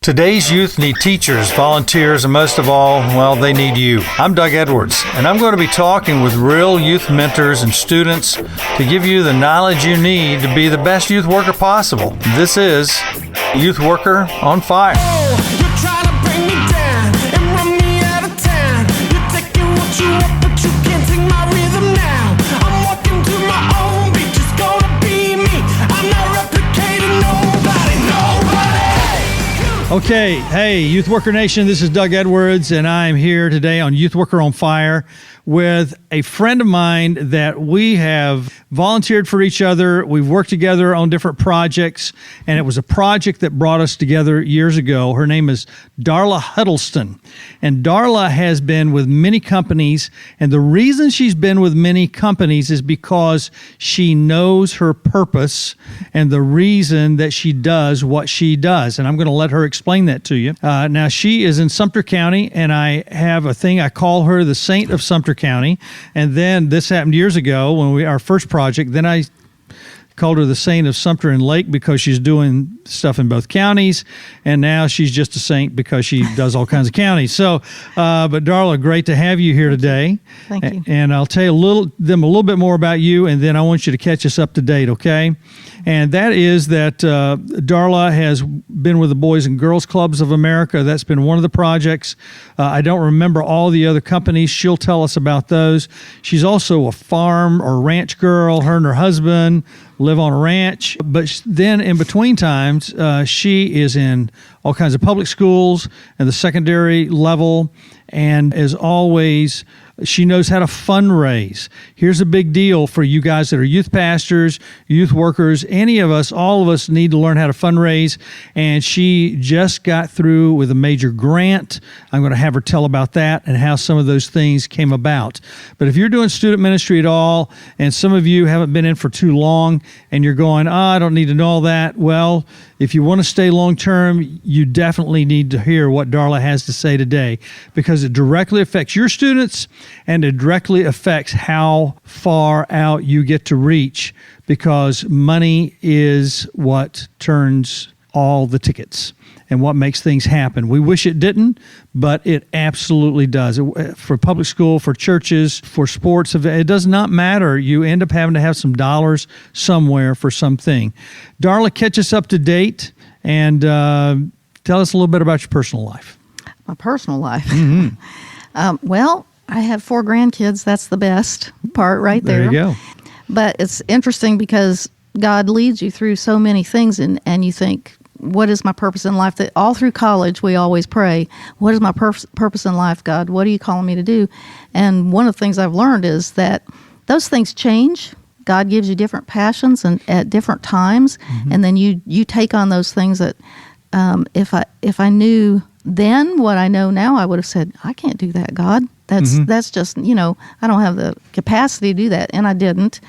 Today's youth need teachers, volunteers, and most of all, well, they need you. I'm Doug Edwards, and I'm going to be talking with real youth mentors and students to give you the knowledge you need to be the best youth worker possible. This is Youth Worker on Fire. Okay, hey, Youth Worker Nation, this is Doug Edwards, and I'm here today on Youth Worker on Fire with a friend of mine that we have volunteered for each other. We've worked together on different projects, and it was a project that brought us together years ago. Her name is Darla Huddleston, and Darla has been with many companies, and the reason she's been with many companies is because she knows her purpose and the reason that she does what she does, and I'm going to let her explain that to you. Now, she is in Sumter County, and I have a thing, I call her the Saint of Sumter County, and then this happened years ago when our first project, then I called her the Saint of Sumter and Lake because she's doing stuff in both counties, and now she's just a saint because she does all kinds of counties. So, but Darla, great to have you here today. Thank you. And I'll tell you a little bit more about you, and then I want you to catch us up to date, okay? And that is that Darla has been with the Boys and Girls Clubs of America. That's been one of the projects. I don't remember all the other companies. She'll tell us about those. She's also a farm or ranch girl. Her and her husband live on a ranch. But then in between times, she is in all kinds of public schools and the secondary level. And as always, she knows how to fundraise. Here's a big deal for you guys that are youth pastors, youth workers, any of us, all of us need to learn how to fundraise. And she just got through with a major grant. I'm going to have her tell about that and how some of those things came about. But if you're doing student ministry at all, and some of you haven't been in for too long, and you're going, I don't need to know all that. Well, if you want to stay long term, you definitely need to hear what Darla has to say today, because it directly affects your students and it directly affects how far out you get to reach, because money is what turns all the tickets and what makes things happen. We wish it didn't, but it absolutely does. For public school, for churches, for sports, it does not matter. You end up having to have some dollars somewhere for something. Darla, catch us up to date and tell us a little bit about your personal life. My personal life? Mm-hmm. Well, I have 4 grandkids. That's the best part right there. There you go. But it's interesting because God leads you through so many things, and you think, what is my purpose in life? That all through college, we always pray, what is my purpose in life, God? What are you calling me to do? And one of the things I've learned is that those things change. God gives you different passions and at different times, and then you take on those things that if I knew then what I know now, I would have said, I can't do that, God. That's just, I don't have the capacity to do that, and I didn't.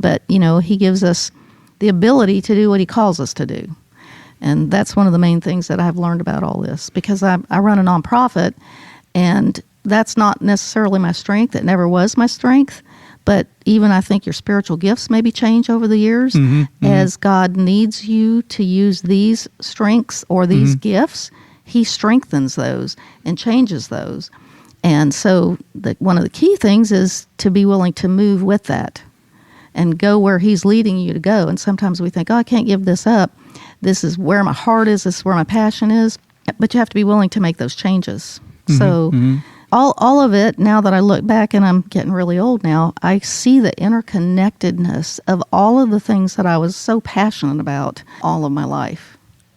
But, he gives us the ability to do what he calls us to do. And that's one of the main things that I've learned about all this, because I run a nonprofit, and that's not necessarily my strength. It never was my strength. But even I think your spiritual gifts maybe change over the years as God needs you to use these strengths or these gifts. He strengthens those and changes those. And so one of the key things is to be willing to move with that and go where he's leading you to go. And sometimes we think, I can't give this up. This is where my heart is. This is where my passion is. But you have to be willing to make those changes. So all of it, now that I look back, and I'm getting really old now, I see the interconnectedness of all of the things that I was so passionate about all of my life,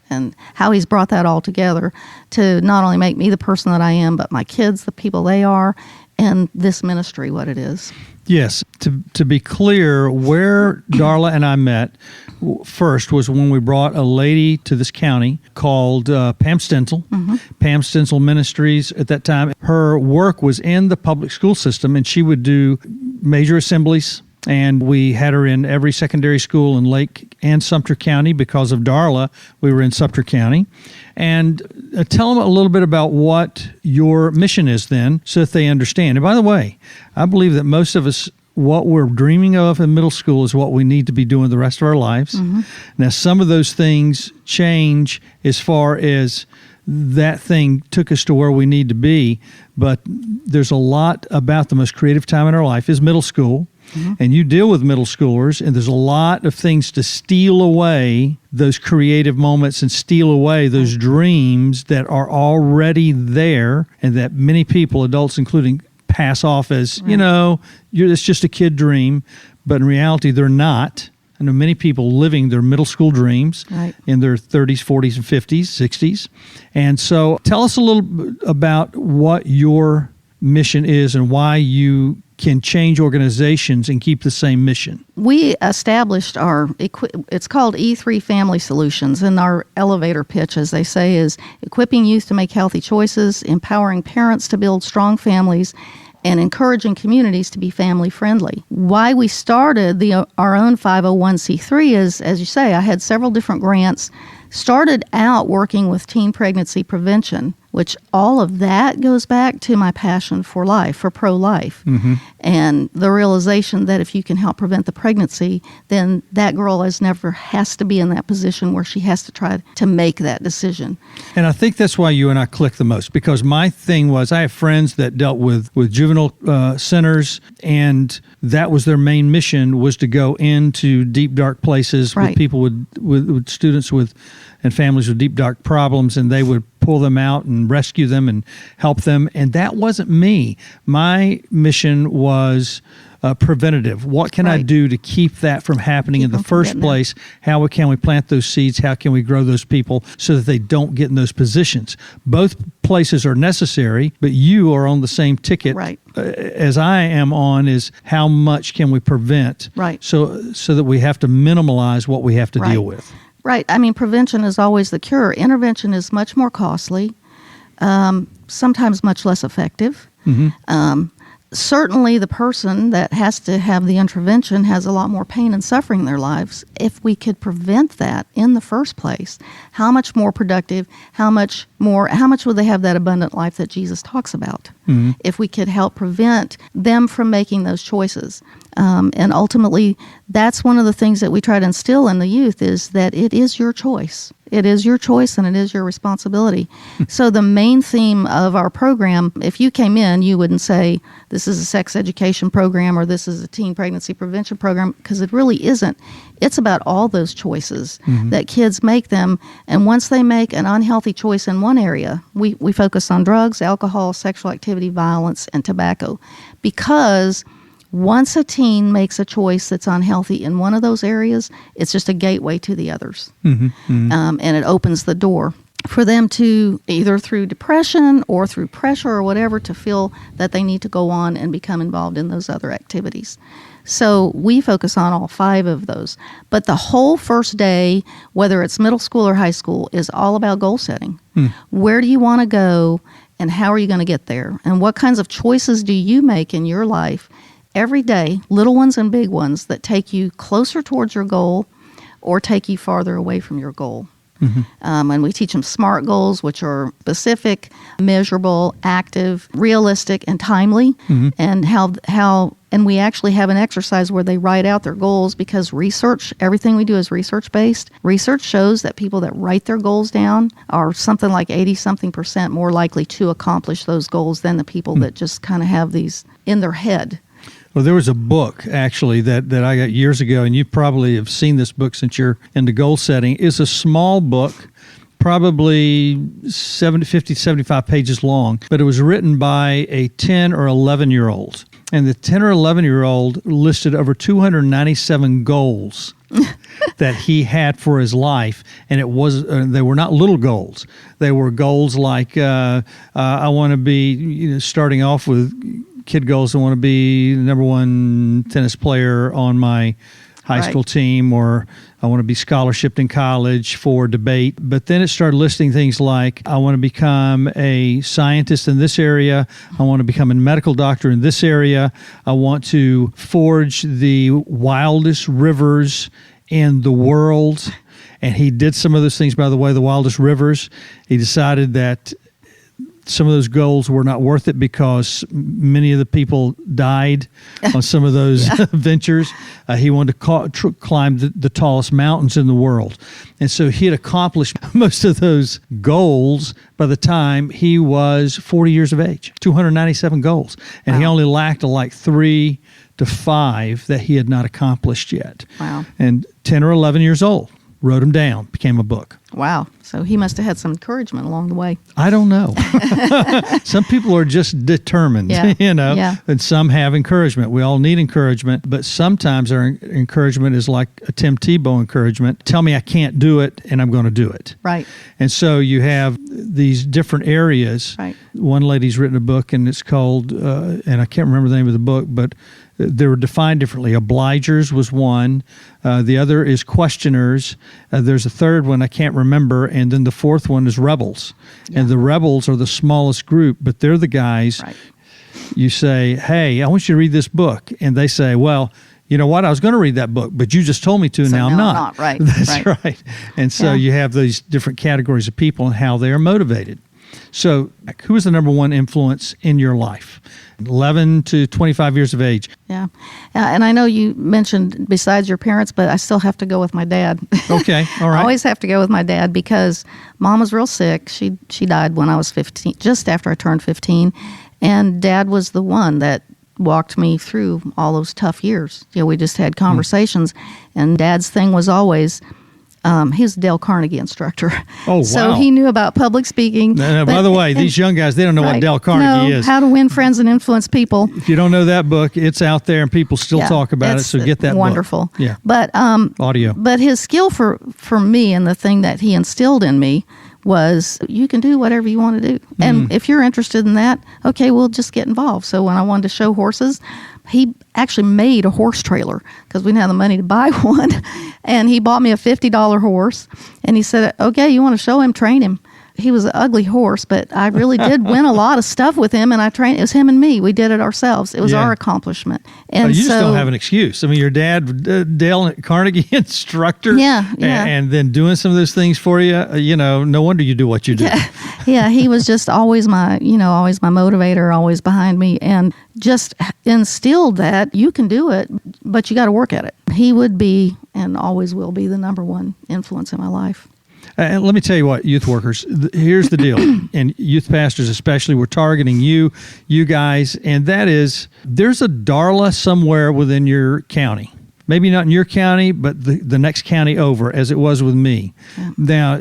and how he's brought that all together to not only make me the person that I am, but my kids, the people they are, and this ministry, what it is. Yes. To be clear, where Darla and I met first was when we brought a lady to this county called Pam Stencil. Pam Stencil Ministries at that time. Her work was in the public school system, and she would do major assemblies. And we had her in every secondary school in Lake and Sumter County. Because of Darla, we were in Sumter County. And tell them a little bit about what your mission is then, so that they understand. And by the way, I believe that most of us, what we're dreaming of in middle school is what we need to be doing the rest of our lives. Now, some of those things change as far as that thing took us to where we need to be. But there's a lot about the most creative time in our life is middle school. And you deal with middle schoolers, and there's a lot of things to steal away those creative moments and steal away those dreams that are already there, and that many people, adults including, pass off as, it's just a kid dream. But in reality, they're not. I know many people living their middle school dreams in their 30s, 40s, and 50s, 60s. And so tell us a little bit about what your mission is and why you can change organizations and keep the same mission. We established it's called E3 Family Solutions, and our elevator pitch, as they say, is equipping youth to make healthy choices, empowering parents to build strong families, and encouraging communities to be family friendly. Why we started our own 501c3 is, as you say, I had several different grants, started out working with teen pregnancy prevention, which all of that goes back to my passion for life, for pro-life. And the realization that if you can help prevent the pregnancy, then that girl has to be in that position where she has to try to make that decision. And I think that's why you and I click the most, because my thing was I have friends that dealt with juvenile centers, and that was their main mission, was to go into deep, dark places with people with students and families with deep, dark problems, and they would pull them out and rescue them and help them. And that wasn't me. My mission was preventative. What can I do to keep that from happening in the first place? How can we plant those seeds? How can we grow those people so that they don't get in those positions? Both places are necessary, but you are on the same ticket as I am on, is how much can we prevent so that we have to minimize what we have to deal with. Right. I mean, prevention is always the cure. Intervention is much more costly, sometimes much less effective. Certainly the person that has to have the intervention has a lot more pain and suffering in their lives. If we could prevent that in the first place, how much more productive, how much would they have that abundant life that Jesus talks about? If we could help prevent them from making those choices. And ultimately, that's one of the things that we try to instill in the youth, is that it is your choice. It is your choice and it is your responsibility. So the main theme of our program, if you came in, you wouldn't say this is a sex education program or this is a teen pregnancy prevention program, because it really isn't. It's about all those choices that kids make them. And once they make an unhealthy choice in one area, we focus on drugs, alcohol, sexual activity, violence, and tobacco. Because once a teen makes a choice that's unhealthy in one of those areas, it's just a gateway to the others. And it opens the door for them to, either through depression or through pressure or whatever, to feel that they need to go on and become involved in those other activities. So we focus on all 5 of those. But the whole first day, whether it's middle school or high school, is all about goal setting. Where do you want to go, and how are you going to get there? And what kinds of choices do you make in your life every day, little ones and big ones, that take you closer towards your goal or take you farther away from your goal? And we teach them SMART goals, which are specific, measurable, active, realistic, and timely. And and we actually have an exercise where they write out their goals, because everything we do is research-based. Research shows that people that write their goals down are something like 80-something% more likely to accomplish those goals than the people that just kind of have these in their head. Well, there was a book, actually, that I got years ago, and you probably have seen this book since you're into goal setting. It's a small book, probably 50, 75 pages long, but it was written by a 10 or 11-year-old. And the 10 or 11-year-old listed over 297 goals that he had for his life, and they were not little goals. They were goals like I want to be, starting off with kid goals. I want to be the number 1 tennis player on my high school team, or I want to be scholarshiped in college for debate. But then it started listing things like, I want to become a scientist in this area. I want to become a medical doctor in this area. I want to forge the wildest rivers in the world. And he did some of those things, by the way, the wildest rivers. He decided that some of those goals were not worth it because many of the people died on some of those ventures. He wanted to climb the tallest mountains in the world. And so he had accomplished most of those goals by the time he was 40 years of age, 297 goals. And he only lacked like 3 to 5 that he had not accomplished yet. Wow. And 10 or 11 years old, wrote them down, became a book. Wow. So he must have had some encouragement along the way. I don't know. Some people are just determined, and some have encouragement. We all need encouragement, but sometimes our encouragement is like a Tim Tebow encouragement. Tell me I can't do it, and I'm going to do it. Right. And so you have these different areas. Right. One lady's written a book, and it's called, and I can't remember the name of the book, but they were defined differently. Obligers was one. The other is questioners. There's a third one I can't remember. And then the fourth one is rebels. Yeah. And the rebels are the smallest group, but they're the guys. Right. You say, hey, I want you to read this book. And they say, well, you know what? I was going to read that book, but you just told me to, and now I'm not. Right. That's right. And so you have these different categories of people and how they are motivated. So who is the number one influence in your life? 11 to 25 years of age. Yeah. And I know you mentioned besides your parents, but I still have to go with my dad. Okay. All right. I always have to go with my dad because Mom was real sick. She died when I was 15, just after I turned 15. And Dad was the one that walked me through all those tough years. We just had conversations. And Dad's thing was always... he was a Dale Carnegie instructor. Oh, wow. So he knew about public speaking. By the way, these young guys, they don't know what Dale Carnegie is. How to win friends and influence people. If you don't know that book, it's out there and people still talk about it, so get that wonderful. book. Yeah. But, audio. But his skill for me and the thing that he instilled in me was you can do whatever you want to do. And if you're interested in that, okay, we'll just get involved. So when I wanted to show horses, he actually made a horse trailer because we didn't have the money to buy one. And he bought me a $50 horse. And he said, okay, you want to show him, train him. He was an ugly horse, but I really did win a lot of stuff with him. And I trained, it was him and me. We did it ourselves. It was our accompllement. And you just don't have an excuse. I mean, your dad, Dale Carnegie instructor. Yeah. And then doing some of those things for you, no wonder you do what you do. Yeah, he was just always my motivator, always behind me, and just instilled that you can do it, but you got to work at it. He would be and always will be the number one influence in my life. And let me tell you what, youth workers, here's the deal, and youth pastors especially, we're targeting you guys, and that is, there's a Darla somewhere within your county. Maybe not in your county, but the next county over, as it was with me. Yeah. Now,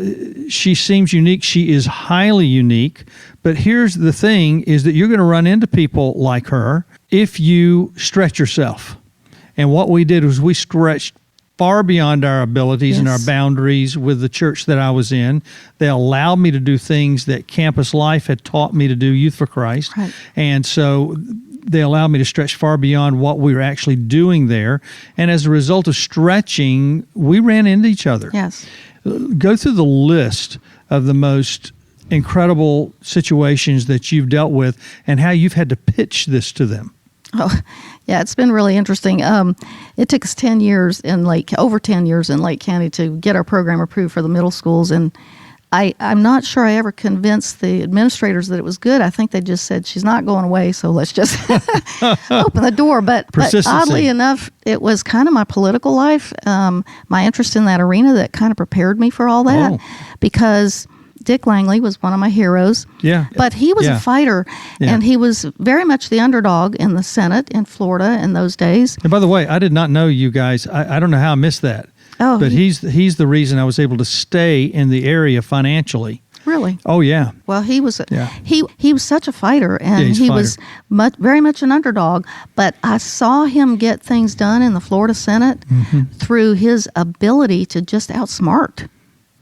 she seems unique. She is highly unique. But here's the thing, is that you're going to run into people like her if you stretch yourself. And what we did was we stretched far beyond our abilities and our boundaries with the church that I was in. They allowed me to do things that Campus Life had taught me to do, Youth for Christ. Right. And so they allowed me to stretch far beyond what we were actually doing there. And as a result of stretching, we ran into each other. Yes. Go through the list of the most incredible situations that you've dealt with and how you've had to pitch this to them. Oh, yeah, it's been really interesting. It took us over 10 years in Lake County to get our program approved for the middle schools. And I'm not sure I ever convinced the administrators that it was good. I think they just said, she's not going away, so let's just open the door. But oddly enough, it was kind of my political life, my interest in that arena that kind of prepared me for all that. Because Dick Langley was one of my heroes. Yeah. But he was a fighter, and he was very much the underdog in the Senate in Florida in those days. And by the way, I did not know you guys. I don't know how I missed that. Oh, but he's the reason I was able to stay in the area financially. Really? Oh, yeah. Well, he was he was such a fighter, and he was very much an underdog. But I saw him get things done in the Florida Senate through his ability to just outsmart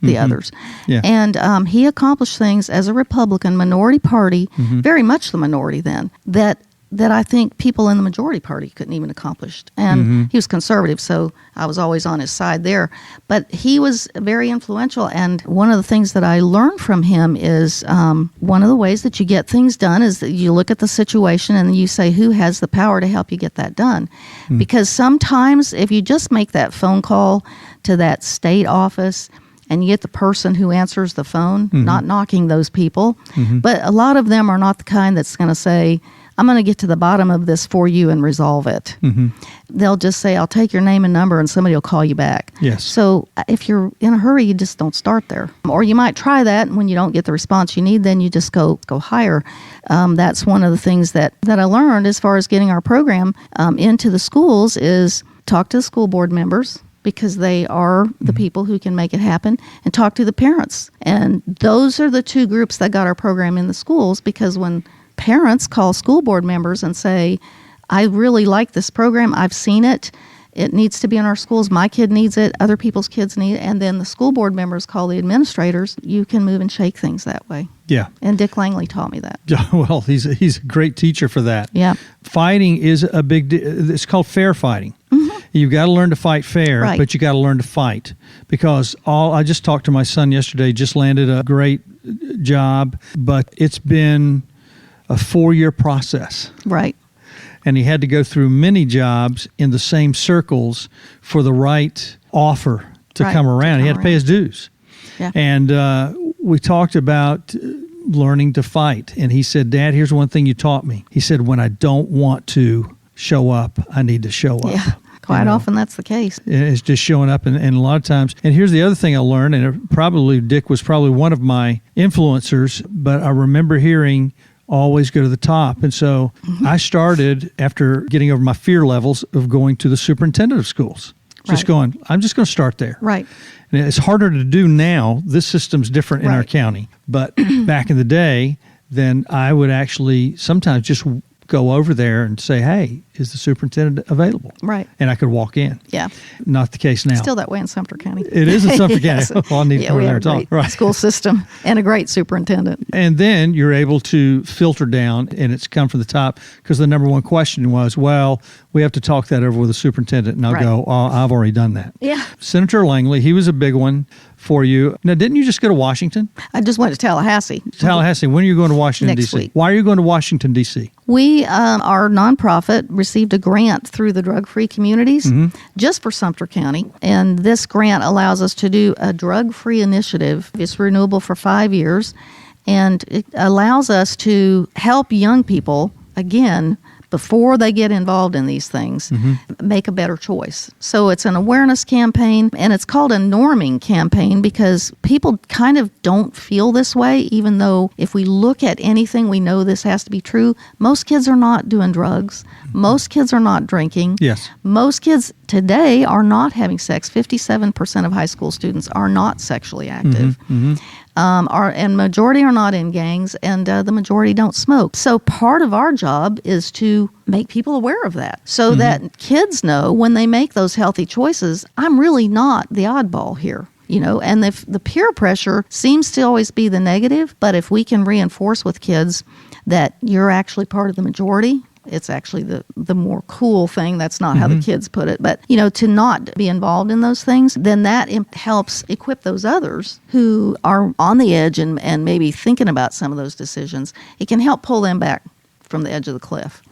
the others. Yeah. And he accomplished things as a Republican minority party, very much the minority then, that I think people in the majority party couldn't even accomplish. And he was conservative, so I was always on his side there. But he was very influential, and one of the things that I learned from him is one of the ways that you get things done is that you look at the situation and you say, who has the power to help you get that done? Because sometimes if you just make that phone call to that state office and you get the person who answers the phone, Mm-hmm. not knocking those people. But a lot of them are not the kind that's going to say, I'm going to get to the bottom of this for you and resolve it. Mm-hmm. They'll just say, I'll take your name and number and somebody will call you back. Yes. So if you're in a hurry, you just don't start there. Or you might try that, and when you don't get the response you need, then you just go higher. That's one of the things that I learned as far as getting our program into the schools is talk to the school board members, because they are the people who can make it happen, and talk to the parents. And those are the two groups that got our program in the schools, because when parents call school board members and say, I really like this program, I've seen it, it needs to be in our schools, my kid needs it, other people's kids need it, and then the school board members call the administrators, you can move and shake things that way. Yeah. And Dick Langley taught me that. Well, he's a great teacher for that. Yeah. Fighting is a big it's called fair fighting. You've got to learn to fight fair, Right. but you got to learn to fight, because I just talked to my son yesterday, just landed a great job, but it's been a 4-year process. Right. And he had to go through many jobs in the same circles for the right offer to Right, come to around. He had come to pay his dues. Yeah. And we talked about learning to fight. And he said, Dad, here's one thing you taught me. He said, when I don't want to show up, I need to show up. Yeah. Quite often that's the case. It's just showing up, and a lot of times. And here's the other thing I learned, and Dick was probably one of my influencers, but I remember hearing, always go to the top. And so I started, after getting over my fear levels, of going to the superintendent of schools. Just Right. going, I'm just going to start there. Right. And it's harder to do now. This system's different in our Right. county. But back in the day, then I would actually sometimes just go over there and say, hey, is the superintendent available? Right. And I could walk in. Yeah. Not the case now. Still that way in Sumter County. It is in Sumter Yes. County. Well, I need to go we there have and a talk. great Right. school system and a great superintendent. And then you're able to filter down, and it's come from the top, because the number one question was, well, we have to talk that over with the superintendent. And I'll Right. go, oh, I've already done that. Yeah. Senator Langley, he was a big one for you. Now, didn't you just go to Washington? I just went to Tallahassee. Tallahassee. When are you going to Washington, Next D.C.? week. Why are you going to Washington, D.C.? We, our nonprofit, received a grant through the drug-free communities just for Sumter County. And this grant allows us to do a drug-free initiative. It's renewable for 5 years. And it allows us to help young people, again, before they get involved in these things, make a better choice. So it's an awareness campaign, and it's called a norming campaign because people kind of don't feel this way, even though if we look at anything, we know this has to be true. Most kids are not doing drugs. Most kids are not drinking. Yes. Most kids today are not having sex. 57% of high school students are not sexually active. And majority are not in gangs, and the majority don't smoke. So part of our job is to make people aware of that, so that kids know when they make those healthy choices, I'm really not the oddball here. You know, and if the peer pressure seems to always be the negative, but if we can reinforce with kids that you're actually part of the majority, it's actually the more cool thing. That's not how the kids put it. But, you know, to not be involved in those things, then that helps equip those others who are on the edge and maybe thinking about some of those decisions. It can help pull them back from the edge of the cliff.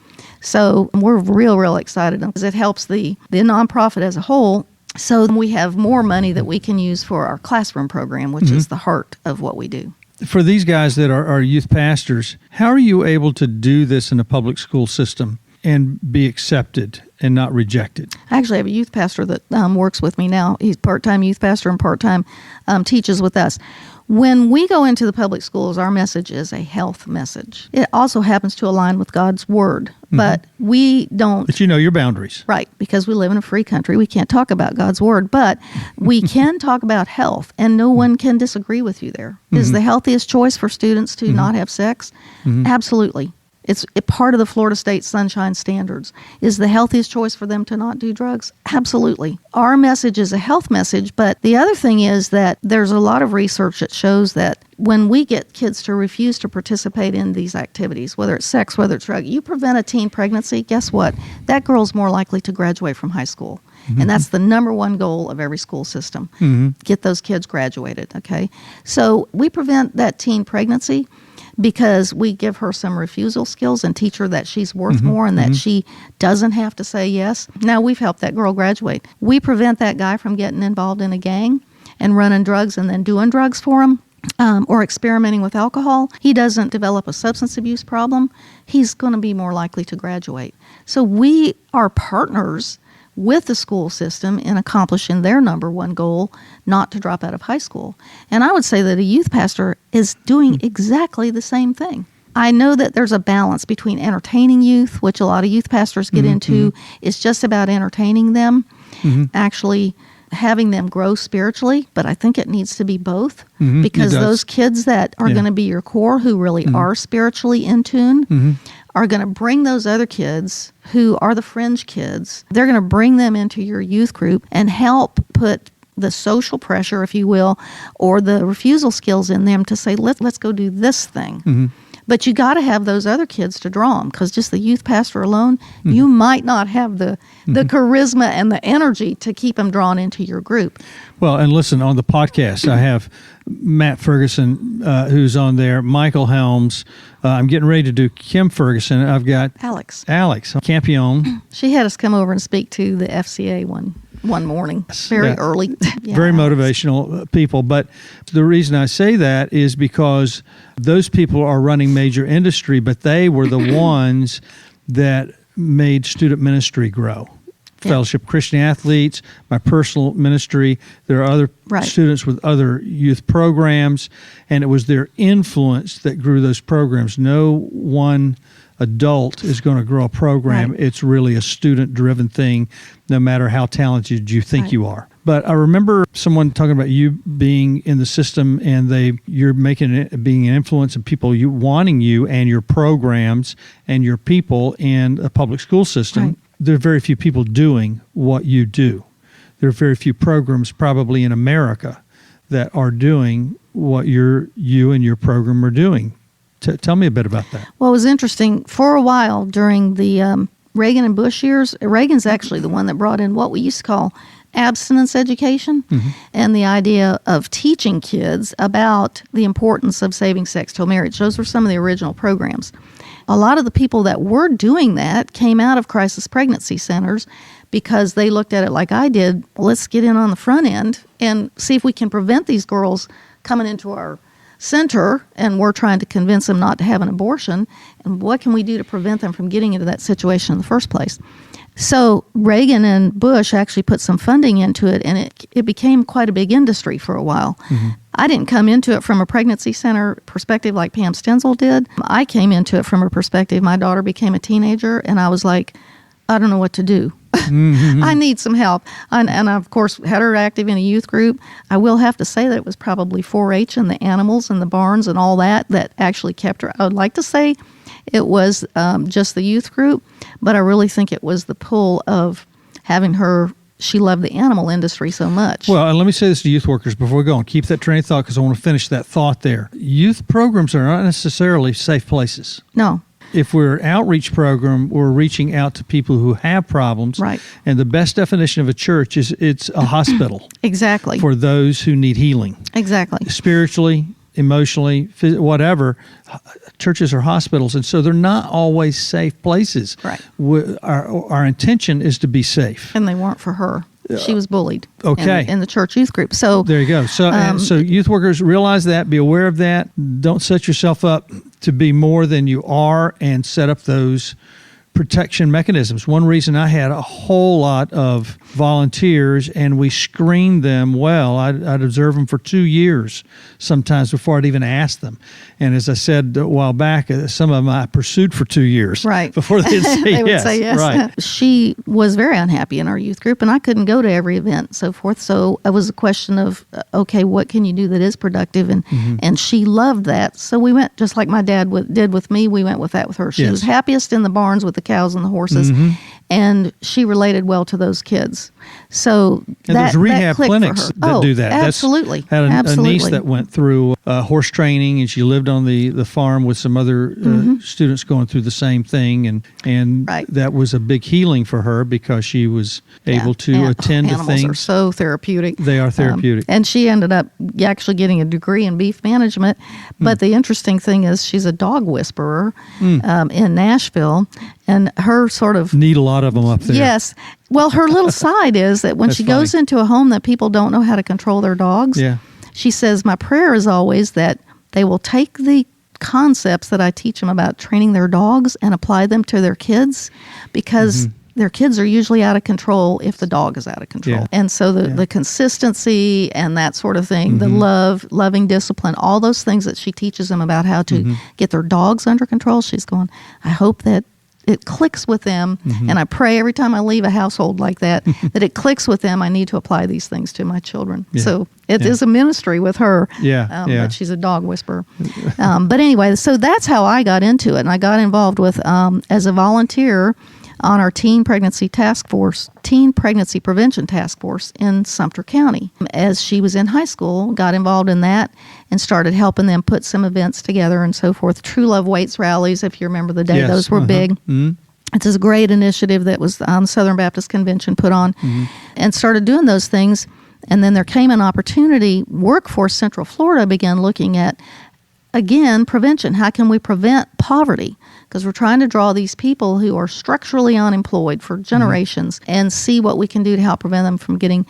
So we're real excited because it helps the nonprofit as a whole. So we have more money that we can use for our classroom program, which is the heart of what we do. For these guys that are youth pastors, how are you able to do this in a public school system and be accepted and not rejected? I actually have a youth pastor that works with me now. He's part-time youth pastor and part-time teaches with us. When we go into the public schools, our message is a health message. It also happens to align with God's word, but we don't. But you know your boundaries. Right, because we live in a free country. We can't talk about God's word, but we can talk about health, and no one can disagree with you there. Is the healthiest choice for students to not have sex? Absolutely. It's part of the Florida State Sunshine Standards. Is the healthiest choice for them to not do drugs? Absolutely. Our message is a health message, but the other thing is that there's a lot of research that shows that when we get kids to refuse to participate in these activities, whether it's sex, whether it's drug, you prevent a teen pregnancy, guess what? That girl's more likely to graduate from high school. And that's the number one goal of every school system. Get those kids graduated, okay? So we prevent that teen pregnancy because we give her some refusal skills and teach her that she's worth more and that she doesn't have to say yes. Now we've helped that girl graduate. We prevent that guy from getting involved in a gang, and running drugs and then doing drugs for them, or experimenting with alcohol, he doesn't develop a substance abuse problem, he's going to be more likely to graduate. So we are partners with the school system in accomplishing their number one goal, not to drop out of high school. And I would say that a youth pastor is doing exactly the same thing. I know that there's a balance between entertaining youth, which a lot of youth pastors get into. It's just about entertaining them, actually having them grow spiritually, but I think it needs to be both, because those kids that are going to be your core, who really are spiritually in tune, are going to bring those other kids who are the fringe kids. They're going to bring them into your youth group and help put the social pressure, if you will, or the refusal skills in them to say, let's go do this thing. But you got to have those other kids to draw them, because just the youth pastor alone, you might not have the charisma and the energy to keep them drawn into your group. Well, and listen, on the podcast, I have Matt Ferguson, who's on there, Michael Helms. I'm getting ready to do Kim Ferguson. I've got Alex Campione. She had us come over and speak to the FCA one morning, very early. Very motivational people. But the reason I say that is because those people are running major industry, but they were the ones that made student ministry grow. Fellowship Christian Athletes, my personal ministry. There are other students with other youth programs, and it was their influence that grew those programs. No one adult is going to grow a program. It's really a student-driven thing, no matter how talented you think you are. But I remember someone talking about you being in the system, and you're being an influence of people wanting you and your programs and your people in a public school system. There are very few people doing what you do. There are very few programs probably in America that are doing what you and your program are doing. Tell me a bit about that. Well, it was interesting. For a while during the Reagan and Bush years, Reagan's actually the one that brought in what we used to call abstinence education, and the idea of teaching kids about the importance of saving sex till marriage. Those were some of the original programs. A lot of the people that were doing that came out of crisis pregnancy centers because they looked at it like I did. Let's get in on the front end and see if we can prevent these girls coming into our center, and we're trying to convince them not to have an abortion, and what can we do to prevent them from getting into that situation in the first place. So Reagan and Bush actually put some funding into it, and it became quite a big industry for a while. I didn't come into it from a pregnancy center perspective like Pam Stenzel did. I came into it from a perspective, my daughter became a teenager, and I was like, I don't know what to do. I need some help. And I, of course, had her active in a youth group. I will have to say that it was probably 4-H and the animals and the barns and all that actually kept her. I would like to say it was just the youth group, but I really think it was the pull of having her. She loved the animal industry so much. Well, and let me say this to youth workers before we go on. Keep that train of thought, because I want to finish that thought there. Youth programs are not necessarily safe places. No. If we're an outreach program, we're reaching out to people who have problems. Right. And the best definition of a church is it's a hospital. Exactly. For those who need healing. Exactly. Spiritually, emotionally, whatever. Churches are hospitals, and so they're not always safe places. Right. Our intention is to be safe. And they weren't for her. She was bullied. Okay. In the church youth group. So there you go. So youth workers, realize that, be aware of that. Don't set yourself up to be more than you are, and set up those protection mechanisms. One reason I had a whole lot of volunteers, and we screened them well. I'd observe them for 2 years sometimes before I'd even ask them. And as I said a while back, some of them I pursued for 2 years before they'd say they yes. would say yes. Right. She was very unhappy in our youth group, and I couldn't go to every event and so forth. So it was a question of, okay, what can you do that is productive? And she loved that. So we went, just like my dad did with me, we went with that with her. She was happiest in the barns with the cows and the horses, and she related well to those kids. So and there's rehab clinics that do that. Absolutely. Had a niece that went through horse training, and she lived on the farm with some other students going through the same thing, and that was a big healing for her because she was able to attend to things. Animals are so therapeutic. They are therapeutic. And she ended up actually getting a degree in beef management. But the interesting thing is she's a dog whisperer in Nashville, and her sort of... Need a lot of them up there. Yes. Well, her little side is that when That's she goes funny. into a home that people don't know how to control their dogs, Yeah. she says, my prayer is always that they will take the concepts that I teach them about training their dogs and apply them to their kids, because their kids are usually out of control if the dog is out of control. Yeah. And so the consistency and that sort of thing, the loving discipline, all those things that she teaches them about how to get their dogs under control, she's going, I hope that it clicks with them. And I pray every time I leave a household like that, that it clicks with them. I need to apply these things to my children. Yeah. So it is a ministry with her. Yeah, yeah. But she's a dog whisperer. But anyway, so that's how I got into it. And I got involved with, as a volunteer on our teen pregnancy prevention task force in Sumter County. As she was in high school, got involved in that and started helping them put some events together and so forth. True Love Waits rallies, if you remember the day, Yes, those were big. It's a great initiative that was Southern Baptist Convention put on, and started doing those things. And then there came an opportunity. Workforce Central Florida began looking at, again, prevention. How can we prevent poverty? Because we're trying to draw these people who are structurally unemployed for generations and see what we can do to help prevent them from getting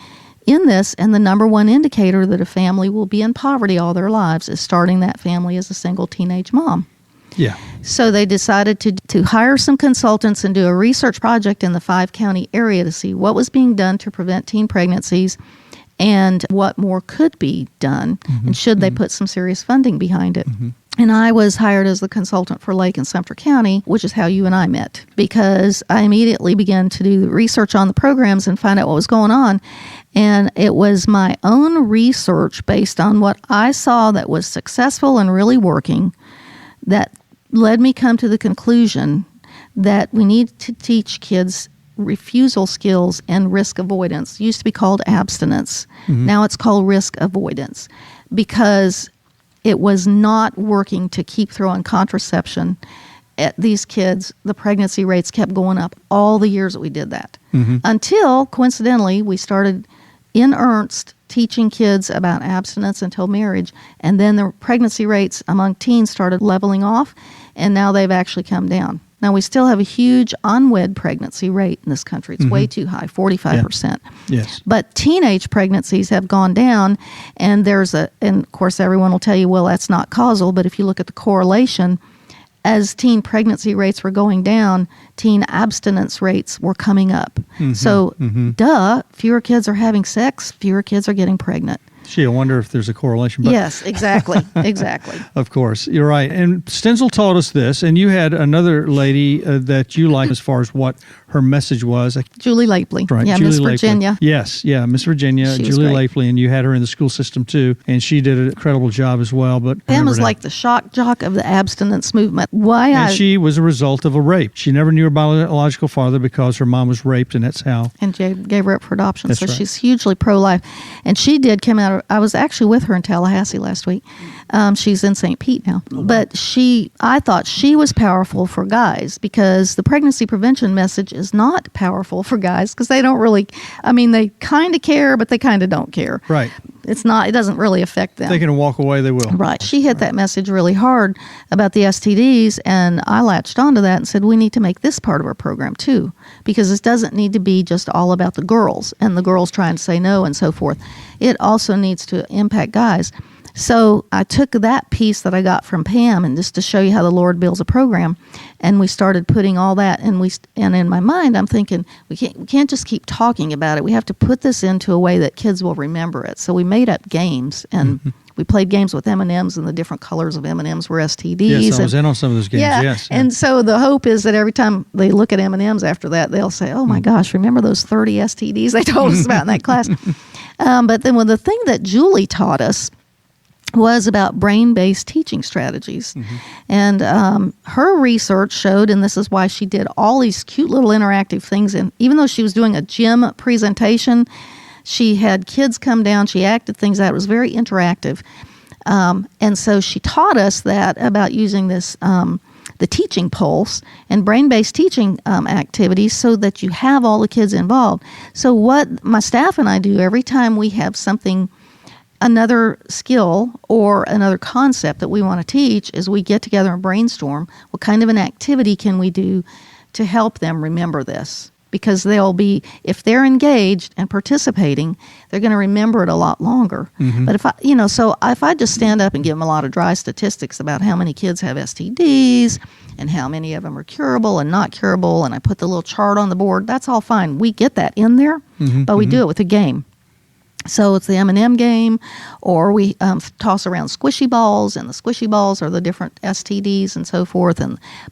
in this. And the number one indicator that a family will be in poverty all their lives is starting that family as a single teenage mom. Yeah. So they decided to hire some consultants and do a research project in the 5-county area to see what was being done to prevent teen pregnancies and what more could be done, and should they put some serious funding behind it. And I was hired as the consultant for Lake and Sumter County, which is how you and I met, because I immediately began to do research on the programs and find out what was going on. And it was my own research based on what I saw that was successful and really working that led me come to the conclusion that we need to teach kids refusal skills and risk avoidance. It used to be called abstinence. Now it's called risk avoidance, because it was not working to keep throwing contraception at these kids. The pregnancy rates kept going up all the years that we did that, until coincidentally we started in earnest teaching kids about abstinence until marriage, and then the pregnancy rates among teens started leveling off, and now they've actually come down. Now, we still have a huge unwed pregnancy rate in this country. It's way too high, 45%. Yes. But teenage pregnancies have gone down, and and of course, everyone will tell you, well, that's not causal, but if you look at the correlation, as teen pregnancy rates were going down, teen abstinence rates were coming up. So, fewer kids are having sex, fewer kids are getting pregnant. Gee, I wonder if there's a correlation. But Yes, exactly, exactly. of course, you're right. And Stenzel taught us this, and you had another lady that you liked as far as what her message was. Julie Lapley. Right, Yeah, Julie Miss Lapley. Virginia. Yes, yeah, Miss Virginia, She was Julie great. Lapley, and you had her in the school system too, and she did an incredible job as well. But Pam remember was that. like the shock jock of the abstinence movement. And she was a result of a rape. She never knew her biological father because her mom was raped, and that's how. And gave her up for adoption. That's So right. she's hugely pro-life. And she did come out. I was actually with her in Tallahassee last week. She's in St. Pete now. But I thought she was powerful for guys, because the pregnancy prevention message is not powerful for guys, because they don't really, they kind of care, but they kind of don't care. Right. It doesn't really affect them. They can walk away, they will. Right. She hit that message really hard about the STDs, and I latched onto that and said, we need to make this part of our program too, because this doesn't need to be just all about the girls and the girls trying to say no and so forth. It also needs to impact guys. So I took that piece that I got from Pam, and just to show you how the Lord builds a program, and we started putting all that, and in my mind I'm thinking we can't just keep talking about it. We have to put this into a way that kids will remember it. So we made up games, and we played games with M&Ms, and the different colors of M&Ms were STDs. Yes, I was in on some of those games. Yeah, Yes. and so the hope is that every time they look at M&Ms after that, they'll say, oh my gosh, remember those 30 STDs they told us about in that class? But then the thing that Julie taught us was about brain-based teaching strategies. And her research showed, and this is why she did all these cute little interactive things, and even though she was doing a gym presentation, she had kids come down, she acted things out. It was very interactive. And so she taught us that about using this, the teaching pulse and brain-based teaching activities, so that you have all the kids involved. So what my staff and I do every time we have something, another skill or another concept that we want to teach, is we get together and brainstorm what kind of an activity can we do to help them remember this. because if they're engaged and participating, they're going to remember it a lot longer. But if I just stand up and give them a lot of dry statistics about how many kids have STDs and how many of them are curable and not curable, and I put the little chart on the board, that's all fine. We get that in there, but we do it with a game. So it's the M&M game, or we toss around squishy balls, and the squishy balls are the different STDs and so forth.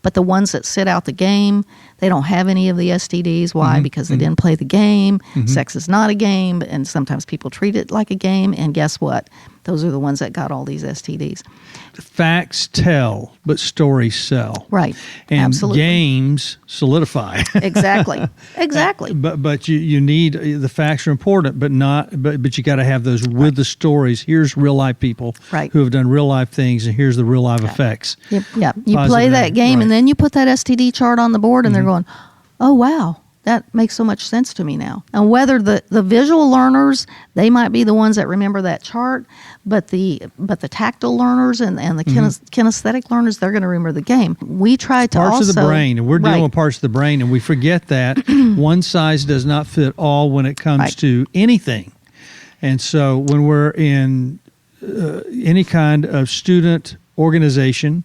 But the ones that sit out the game, they don't have any of the STDs. Why? Because they didn't play the game. Sex is not a game, and sometimes people treat it like a game. And guess what? Those are the ones that got all these STDs. Facts tell, but stories sell. Right. And absolutely. games solidify. Exactly. But you need, the facts are important, but you got to have those with the stories. Here's real life people who have done real life things, and here's the real life effects. Yep. You play that game, and then you put that STD chart on the board, and they're going, oh, wow. That makes so much sense to me now. And whether the visual learners, they might be the ones that remember that chart, but the tactile learners and the kinesthetic learners, they're going to remember the game. We try to parts of the brain, and we're dealing with parts of the brain, and we forget that one size does not fit all when it comes to anything. And so when we're in any kind of student organization,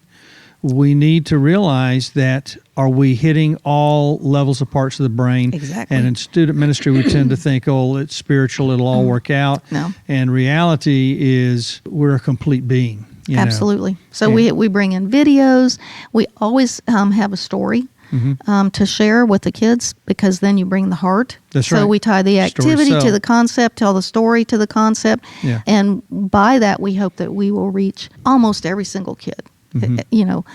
we need to realize that, are we hitting all levels of parts of the brain? Exactly. And in student ministry, we tend to think, oh, it's spiritual, it'll all work out. No. And reality is we're a complete being. Absolutely. So we bring in videos. We always have a story to share with the kids, because then you bring the heart. That's right. So we tie the activity to the concept, tell the story to the concept. Yeah. And by that, we hope that we will reach almost every single kid.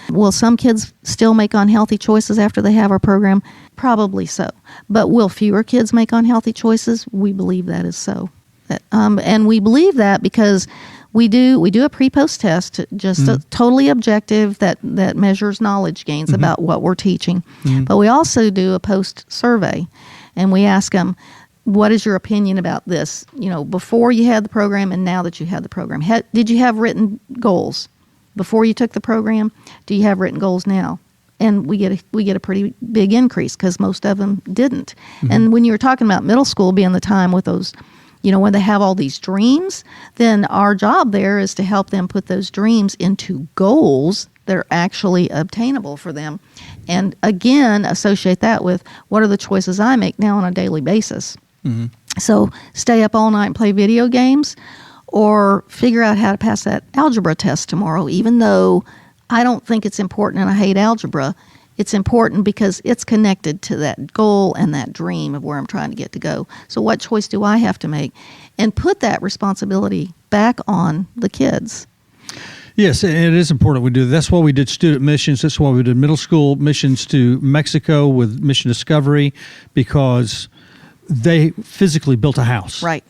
Will some kids still make unhealthy choices after they have our program? Probably so. But will fewer kids make unhealthy choices? We believe that is so. And we believe that because we do a pre-post test, just totally objective, that measures knowledge gains about what we're teaching. But we also do a post survey, and we ask them, what is your opinion about this? Before you had the program and now that you had the program, did you have written goals? Before you took the program, do you have written goals now? And we get a pretty big increase, because most of them didn't. And when you were talking about middle school being the time with those, when they have all these dreams, then our job there is to help them put those dreams into goals that are actually obtainable for them. And again, associate that with, what are the choices I make now on a daily basis? So stay up all night and play video games, or figure out how to pass that algebra test tomorrow, even though I don't think it's important and I hate algebra. It's important because it's connected to that goal and that dream of where I'm trying to get to go. So what choice do I have to make? And put that responsibility back on the kids. Yes, and it is important we do that. That's why we did student missions. That's why we did middle school missions to Mexico with Mission Discovery, because they physically built a house. Right.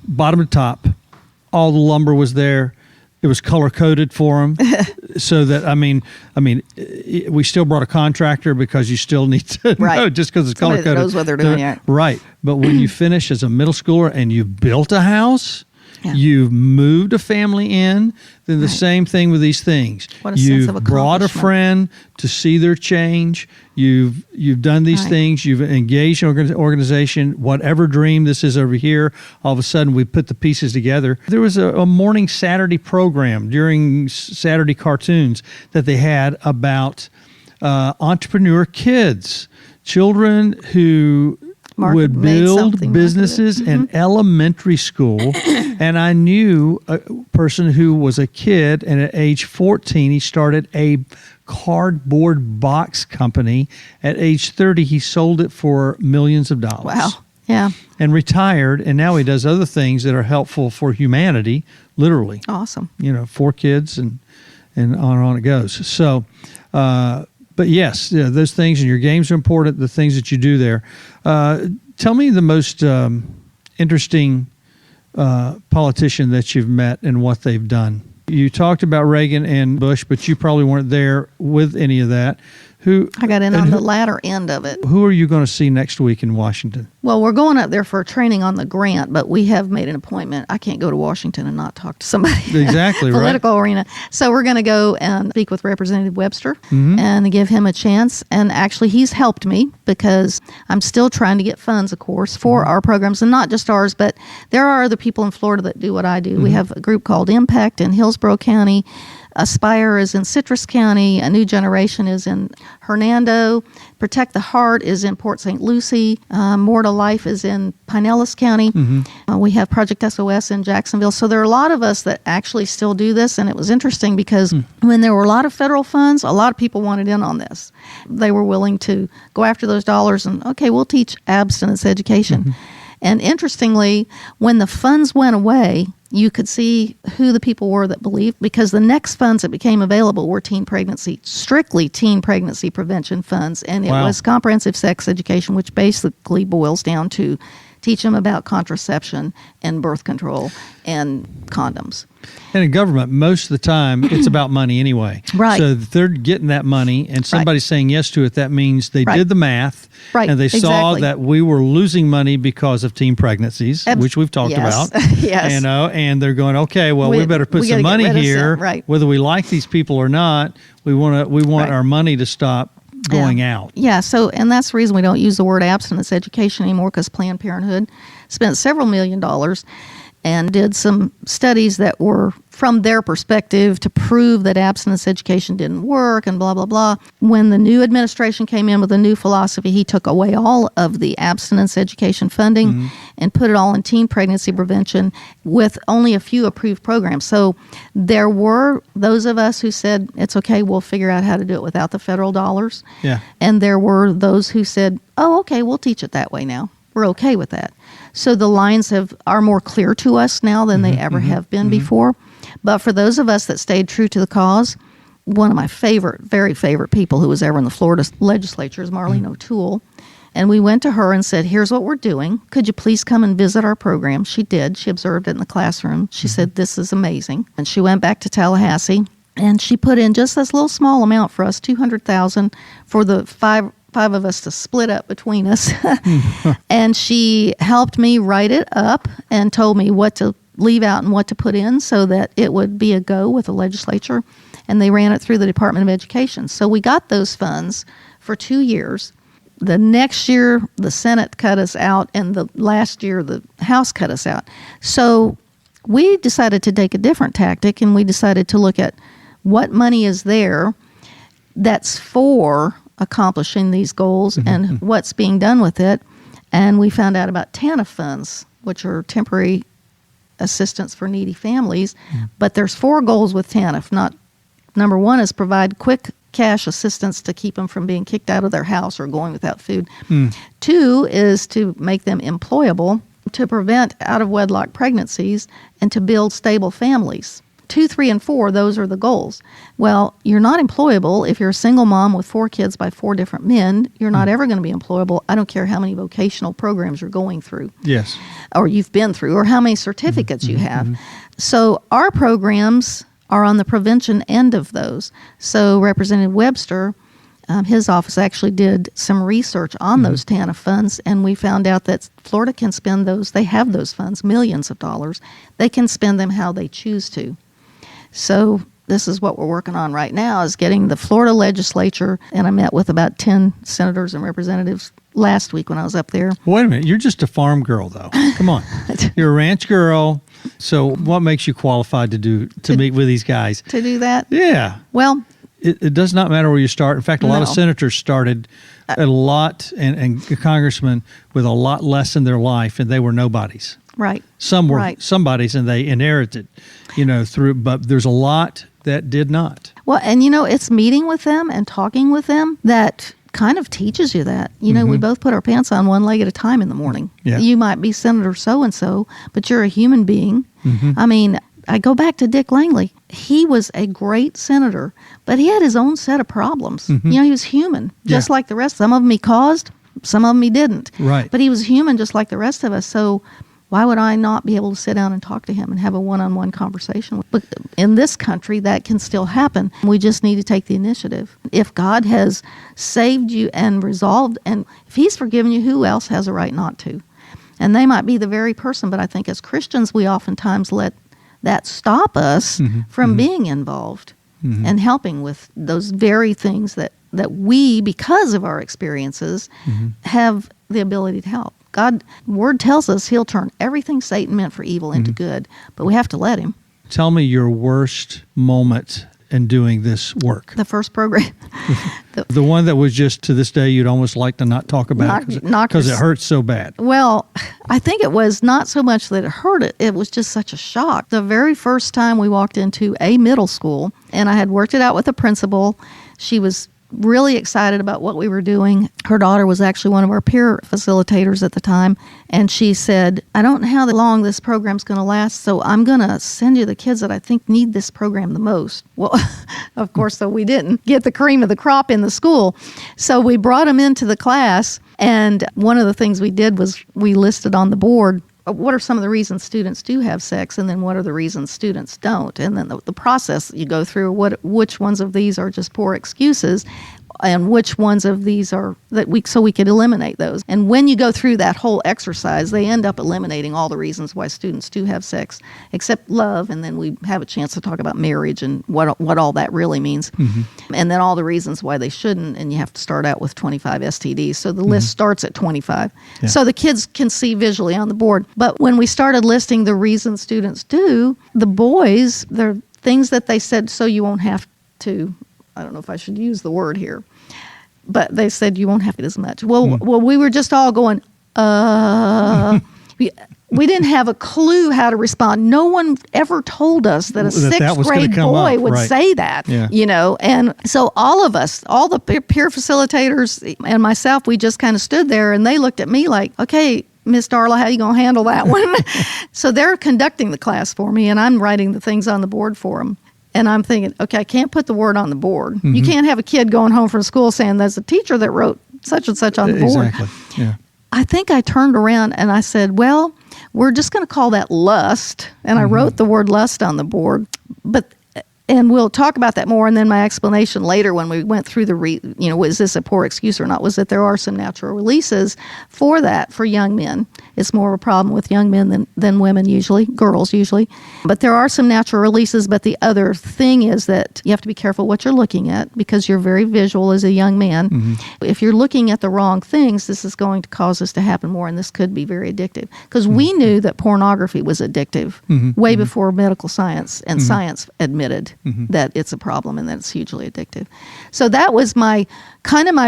Bottom to top. All the lumber was there. It was color coded for them, so that we still brought a contractor, because you still need to know, just because it's color coded. Knows what they're doing. Right, but when you finish as a middle schooler and you've built a house, you've moved a family in, then the same thing with these things. What a sense of accomplishment. You've brought a friend to see their change. You've done these things. You've engaged an organization. Whatever dream this is over here, all of a sudden we put the pieces together. There was a morning Saturday program during Saturday cartoons that they had about entrepreneur kids, children who would build businesses in elementary school. And I knew a person who was a kid, and at age 14, he started a cardboard box company. At age 30, he sold it for millions of dollars. Wow. Yeah. And retired, and now he does other things that are helpful for humanity, literally. Awesome. 4 kids, and on and on it goes. So, but yes, those things, and your games are important, the things that you do there. Tell me the most interesting politician that you've met and what they've done. You talked about Reagan and Bush, but you probably weren't there with any of that. I got in on the latter end of it. Who are you going to see next week in Washington? Well, we're going up there for a training on the grant, but we have made an appointment. I can't go to Washington and not talk to somebody. Exactly, Political arena. So we're going to go and speak with Representative Webster and give him a chance. And actually, he's helped me because I'm still trying to get funds, of course, for our programs, and not just ours, but there are other people in Florida that do what I do. We have a group called Impact in Hillsborough County. Aspire is in Citrus County. A New Generation is in Hernando. Protect the Heart is in Port St. Lucie. More to Life is in Pinellas County. We have Project SOS in Jacksonville. So there are a lot of us that actually still do this. And it was interesting because when there were a lot of federal funds, a lot of people wanted in on this. They were willing to go after those dollars and, okay, we'll teach abstinence education. And interestingly, when the funds went away, you could see who the people were that believed, because the next funds that became available were strictly teen pregnancy prevention funds. And it was comprehensive sex education, which basically boils down to teach them about contraception and birth control and condoms. And in government, most of the time, it's about money anyway. Right. So if they're getting that money and somebody's saying yes to it, that means they did the math. Right. And they saw that we were losing money because of teen pregnancies, which we've talked about. Yes. You know, and they're going, okay, well, we better put some money here. Right. Whether we like these people or not, we want our money to stop going out. Yeah, so, and that's the reason we don't use the word abstinence education anymore, because Planned Parenthood spent several $1 million and did some studies that were from their perspective to prove that abstinence education didn't work and blah, blah, blah. When the new administration came in with a new philosophy, he took away all of the abstinence education funding and put it all in teen pregnancy prevention with only a few approved programs. So there were those of us who said, it's okay, we'll figure out how to do it without the federal dollars. Yeah. And there were those who said, oh, okay, we'll teach it that way now. We're okay with that. So the lines are more clear to us now than they ever have been before. But for those of us that stayed true to the cause, one of my very favorite people who was ever in the Florida legislature is Marlene O'Toole. And we went to her and said, here's what we're doing. Could you please come and visit our program? She did. She observed it in the classroom. She said, this is amazing. And she went back to Tallahassee, and she put in just this little small amount for us, $200,000 for the five of us to split up between us. And she helped me write it up and told me what to leave out and what to put in so that it would be a go with the legislature. And they ran it through the Department of Education. So we got those funds for 2 years. The next year, the Senate cut us out, and the last year, the House cut us out. So we decided to take a different tactic, and we decided to look at what money is there that's for accomplishing these goals and what's being done with it. And we found out about TANF funds, which are temporary assistance for needy families. But there's 4 goals with TANF. Number 1 is provide quick cash assistance to keep them from being kicked out of their house or going without food. 2 is to make them employable, to prevent out-of-wedlock pregnancies, and to build stable families. 2, 3, and 4, those are the goals. Well, you're not employable if you're a single mom with 4 kids by 4 different men. You're not ever going to be employable. I don't care how many vocational programs you're going through. Yes. Or you've been through, or how many certificates you have. So our programs are on the prevention end of those. So Representative Webster, his office actually did some research on those TANF funds, and we found out that Florida can spend those. They have those funds, millions of dollars. They can spend them how they choose to. So this is what we're working on right now, is getting the Florida legislature, and I met with about 10 senators and representatives last week when I was up there. Wait a minute. You're just a farm girl, though. Come on. You're a ranch girl. So what makes you qualified to meet with these guys? To do that? Yeah. Well, it does not matter where you start. In fact, a lot of senators started a lot, and congressmen with a lot less in their life, and they were nobodies. Right. Some were somebodies, and they inherited, but there's a lot that did not. Well, and it's meeting with them and talking with them that kind of teaches you that. We both put our pants on one leg at a time in the morning. Yeah. You might be Senator so-and-so, but you're a human being. I mean, I go back to Dick Langley. He was a great senator, but he had his own set of problems. He was human, just like the rest. Some of them he caused, some of them he didn't. Right. But he was human just like the rest of us. So Why would I not be able to sit down and talk to him and have a one-on-one conversation? But in this country, that can still happen. We just need to take the initiative. If God has saved you and resolved, and if he's forgiven you, who else has a right not to? And they might be the very person, but I think as Christians, we oftentimes let that stop us from being involved and helping with those very things that we, because of our experiences, have the ability to help. God, word tells us he'll turn everything Satan meant for evil into good, but we have to let him. Tell me your worst moment in doing this work. The first program. The one that was just, to this day, you'd almost like to not talk about because it hurts so bad. Well, I think it was not so much that it hurt, it was just such a shock. The very first time we walked into a middle school, and I had worked it out with the principal, she was really excited about what we were doing. Her daughter was actually one of our peer facilitators at the time, and she said, I don't know how long this program's going to last, so I'm going to send you the kids that I think need this program the most. Well, of course, so we didn't get the cream of the crop in the school. So we brought them into the class, and one of the things we did was we listed on the board what are some of the reasons students do have sex, and then what are the reasons students don't, and then the process you go through, which ones of these are just poor excuses, and which ones of these are so we could eliminate those. And when you go through that whole exercise, they end up eliminating all the reasons why students do have sex, except love, and then we have a chance to talk about marriage and what all that really means, and then all the reasons why they shouldn't, and you have to start out with 25 STDs. So the list starts at 25. Yeah. So the kids can see visually on the board. But when we started listing the reasons students do, the boys, there are things that they said, so you won't have to, I don't know if I should use the word here, but they said you won't have it as much. Well, we were just all going, we didn't have a clue how to respond. No one ever told us that a sixth grade boy would say that, you know. And so all of us, all the peer facilitators and myself, we just kind of stood there, and they looked at me like, okay, Miss Darla, how are you going to handle that one? So they're conducting the class for me, and I'm writing the things on the board for them. And I'm thinking, okay, I can't put the word on the board. You can't have a kid going home from school saying there's a teacher that wrote such and such on the board. Exactly, yeah. I think I turned around and I said, well, we're just going to call that lust. And I wrote the word lust on the board. And we'll talk about that more. And then my explanation later when we went through was this a poor excuse or not, was that there are some natural releases for that for young men. It's more of a problem with young men than women usually, girls usually. But there are some natural releases. But the other thing is that you have to be careful what you're looking at because you're very visual as a young man. If you're looking at the wrong things, this is going to cause this to happen more, and this could be very addictive. Because we knew that pornography was addictive way before medical science and science admitted that it's a problem and that it's hugely addictive. So that was my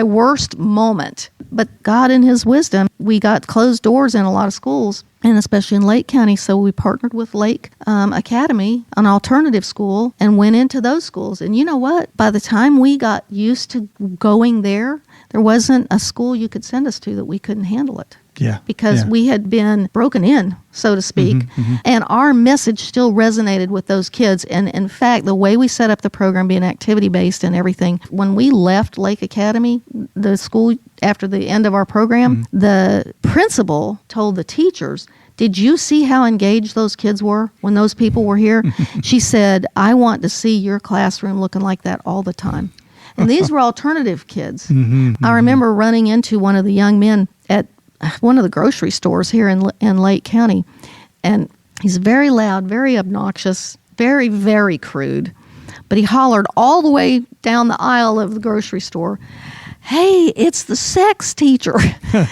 worst moment. But God in his wisdom, we got closed doors in a lot of schools, and especially in Lake County. So we partnered with Lake Academy, an alternative school, and went into those schools. And you know what? By the time we got used to going there wasn't a school you could send us to that we couldn't handle it. Yeah. Because we had been broken in, so to speak, and our message still resonated with those kids. And in fact, the way we set up the program, being activity-based and everything, when we left Lake Academy, the school, after the end of our program, the principal told the teachers, did you see how engaged those kids were when those people were here? She said, I want to see your classroom looking like that all the time. And these were alternative kids. I remember running into one of the young men at one of the grocery stores here in Lake County, and he's very loud, very obnoxious, very, very crude, but he hollered all the way down the aisle of the grocery store, hey, it's the sex teacher.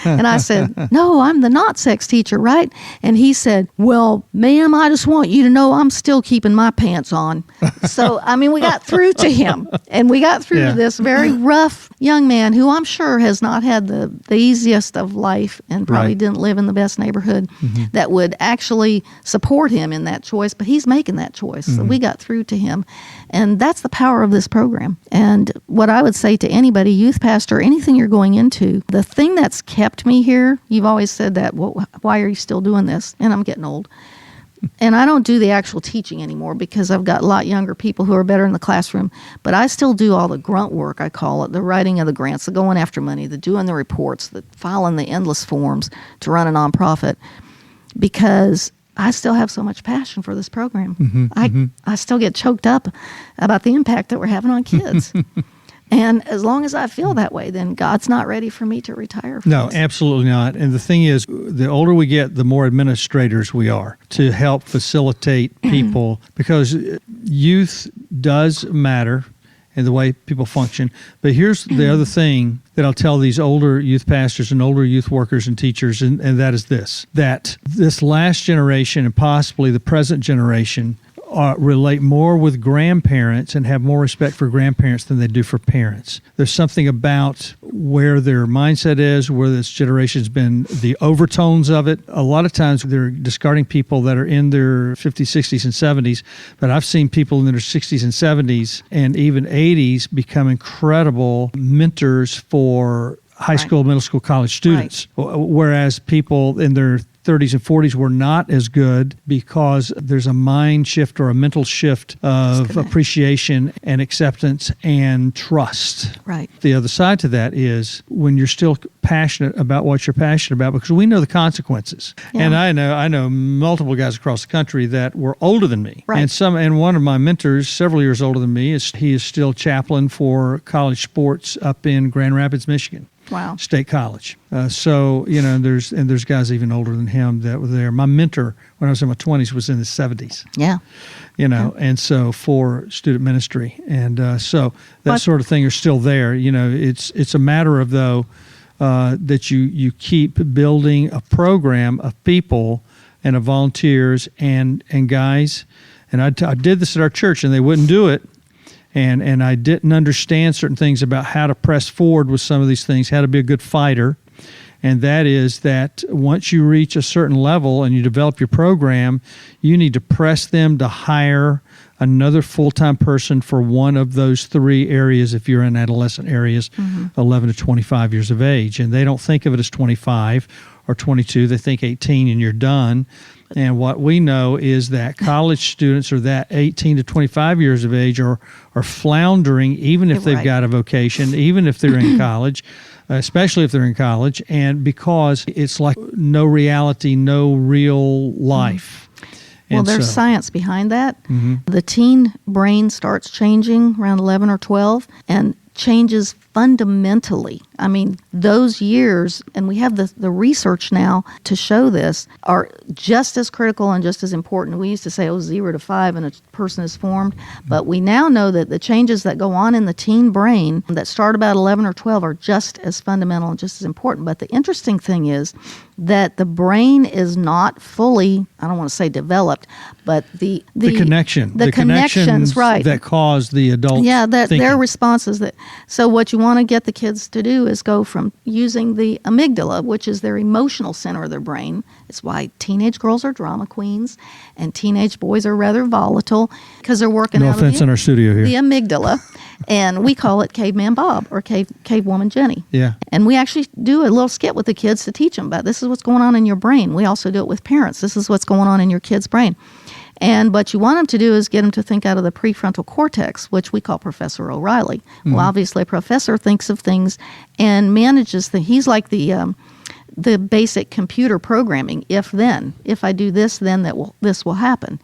And I said, no, I'm the not sex teacher, right? And he said, well, ma'am, I just want you to know I'm still keeping my pants on. So, we got through to him, and we got through to this very rough young man who I'm sure has not had the easiest of life and probably didn't live in the best neighborhood that would actually support him in that choice, but he's making that choice. So we got through to him. And that's the power of this program. And what I would say to anybody, youth pastor, anything you're going into, the thing that's kept me here, you've always said that, well, why are you still doing this? And I'm getting old. And I don't do the actual teaching anymore because I've got a lot younger people who are better in the classroom. But I still do all the grunt work, I call it, the writing of the grants, the going after money, the doing the reports, the filing the endless forms to run a nonprofit. because I still have so much passion for this program. I still get choked up about the impact that we're having on kids. And as long as I feel that way, then God's not ready for me to retire from No, this. absolutely not. And the thing is, the older we get, the more administrators we are to help facilitate people, because youth does matter in the way people function. But here's the other thing that I'll tell these older youth pastors and older youth workers and teachers, and that is this, that this last generation and possibly the present generation relate more with grandparents and have more respect for grandparents than they do for parents. There's something about where their mindset is, where this generation's been, the overtones of it. A lot of times they're discarding people that are in their 50s, 60s, and 70s, but I've seen people in their 60s and 70s and even 80s become incredible mentors for high school, middle school, college students, whereas people in their 30s and 40s were not as good because there's a mind shift or a mental shift of appreciation and acceptance and trust. Right. The other side to that is when you're still passionate about what you're passionate about, because we know the consequences. Yeah. And I know multiple guys across the country that were older than me. Right. And one of my mentors, several years older than me, he is still chaplain for college sports up in Grand Rapids, Michigan. Wow. State College. So, there's guys even older than him that were there. My mentor when I was in my 20s was in his 70s. Yeah. And so for student ministry. And so that sort of thing are still there. It's a matter of, though, that you keep building a program of people and of volunteers and guys. And I did this at our church, and they wouldn't do it. And I didn't understand certain things about how to press forward with some of these things, how to be a good fighter. And that is that once you reach a certain level and you develop your program, you need to press them to hire another full-time person for one of those three areas if you're in adolescent areas, 11 to 25 years of age. And they don't think of it as 25 or 22. They think 18 and you're done. And what we know is that college students are that 18 to 25 years of age are floundering, even if they've got a vocation, even if they're in college, especially if they're in college, and because it's like no reality, no real life. Well, there's science behind that. The teen brain starts changing around 11 or 12 and changes fundamentally. I mean, those years, and we have the research now to show this, are just as critical and just as important. We used to say, 0 to 5 and a person is formed, but we now know that the changes that go on in the teen brain that start about 11 or 12 are just as fundamental and just as important. But the interesting thing is that the brain is not fully, I don't want to say developed, but the connections right, that cause the adult their responses. So what you want to get the kids to do is go from using the amygdala, which is their emotional center of their brain. It's why teenage girls are drama queens and teenage boys are rather volatile because they're working no out offense of in our studio here. The amygdala. And we call it Caveman Bob or Cavewoman Jenny. Yeah. And we actually do a little skit with the kids to teach them about this is what's going on in your brain. We also do it with parents. This is what's going on in your kid's brain. And what you want them to do is get them to think out of the prefrontal cortex, which we call Professor O'Reilly. Well, obviously, a professor thinks of things and manages he's like the basic computer programming. If I do this, then this will happen.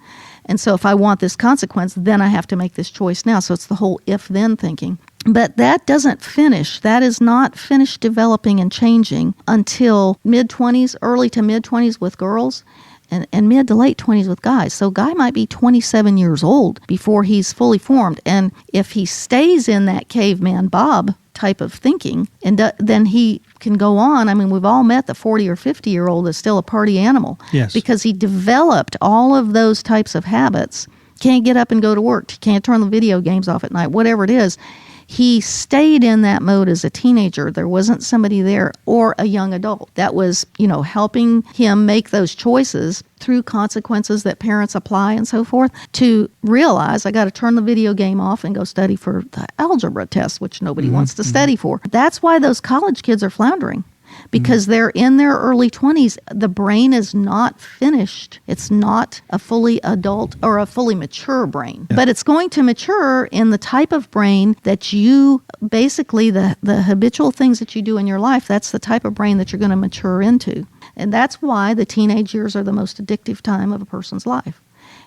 And so if I want this consequence, then I have to make this choice now. So it's the whole if-then thinking. But that doesn't finish. That is not finished developing and changing until mid-20s, early to mid-20s with girls, and mid to late 20s with guys. So guy might be 27 years old before he's fully formed. And if he stays in that caveman Bob type of thinking, and then he can go on. I mean, we've all met the 40 or 50-year-old that's still a party animal. Yes. Because he developed all of those types of habits. Can't get up and go to work. Can't turn the video games off at night, whatever it is. He stayed in that mode as a teenager. There wasn't somebody there or a young adult that was, helping him make those choices through consequences that parents apply and so forth to realize I got to turn the video game off and go study for the algebra test, which nobody wants to study for. That's why those college kids are floundering. Because they're in their early 20s. The brain is not finished. It's not a fully adult or a fully mature brain. Yeah. But it's going to mature in the type of brain that you, basically the habitual things that you do in your life, that's the type of brain that you're going to mature into. And that's why the teenage years are the most addictive time of a person's life.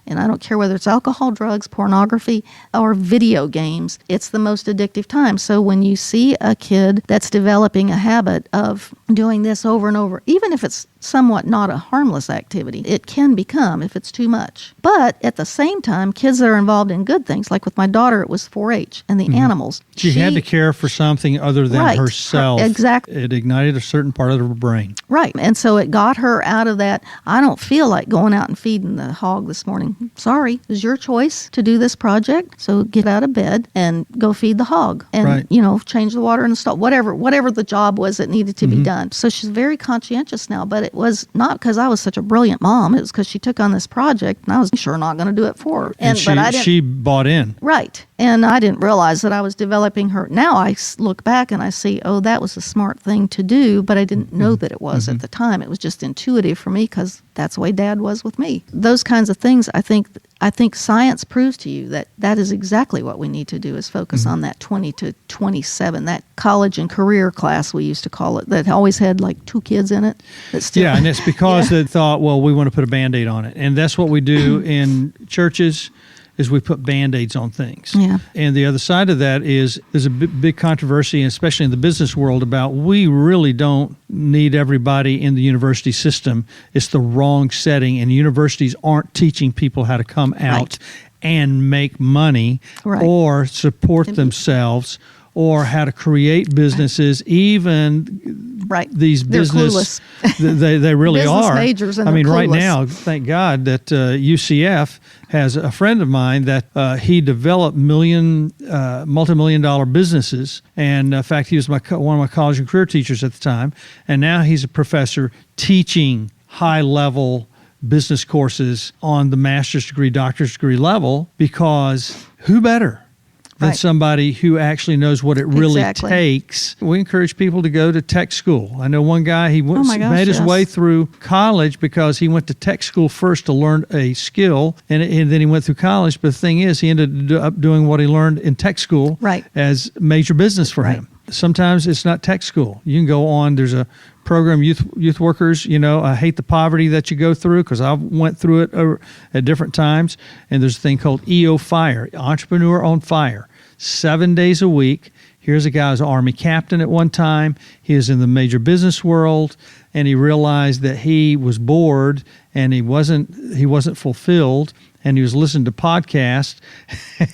And I don't care whether it's alcohol, drugs, pornography, or video games, it's the most addictive time. So when you see a kid that's developing a habit of doing this over and over, even if it's somewhat not a harmless activity, it can become if it's too much. But at the same time, kids that are involved in good things, like with my daughter, it was 4-H and the animals. She had to care for something other than herself. Exactly. It ignited a certain part of her brain. Right. And so it got her out of that, I don't feel like going out and feeding the hog this morning. Sorry, it was your choice to do this project. So get out of bed and go feed the hog and, change the water in the stall, whatever the job was that needed to be done. So she's very conscientious now, but it was not because I was such a brilliant mom. It was because she took on this project and I was sure not going to do it for her. And she bought in. Right. And I didn't realize that I was developing her. Now I look back and I see, oh, that was a smart thing to do, but I didn't know that it was at the time. It was just intuitive for me because that's the way Dad was with me. Those kinds of things, I think science proves to you that is exactly what we need to do, is focus on that 20 to 27, that college and career class we used to call it, that always had like 2 kids in it. Yeah, and it's because they thought, well, we want to put a Band-Aid on it. And that's what we do in churches, is we put Band-Aids on things. Yeah. And the other side of that is there's a big controversy, especially in the business world, about we really don't need everybody in the university system. It's the wrong setting, and universities aren't teaching people how to come out and make money or support themselves, or how to create businesses, even these business, they really business are. Majors and right now, thank God that UCF has a friend of mine that he developed multi-million-dollar businesses. And in fact, he was one of my college and career teachers at the time. And now he's a professor teaching high-level business courses on the master's degree, doctor's degree level, because who better than somebody who actually knows what it really takes. We encourage people to go to tech school. I know one guy, he made his way through college because he went to tech school first to learn a skill, and then he went through college. But the thing is, he ended up doing what he learned in tech school as major business for him. Sometimes it's not tech school. You can go on, there's a program, youth workers, I hate the poverty that you go through because I went through it at different times. And there's a thing called EO Fire, Entrepreneur on Fire, 7 days a week. Here's a guy who's an Army captain at one time. He was in the major business world, and he realized that he was bored and he wasn't fulfilled. And he was listening to podcasts,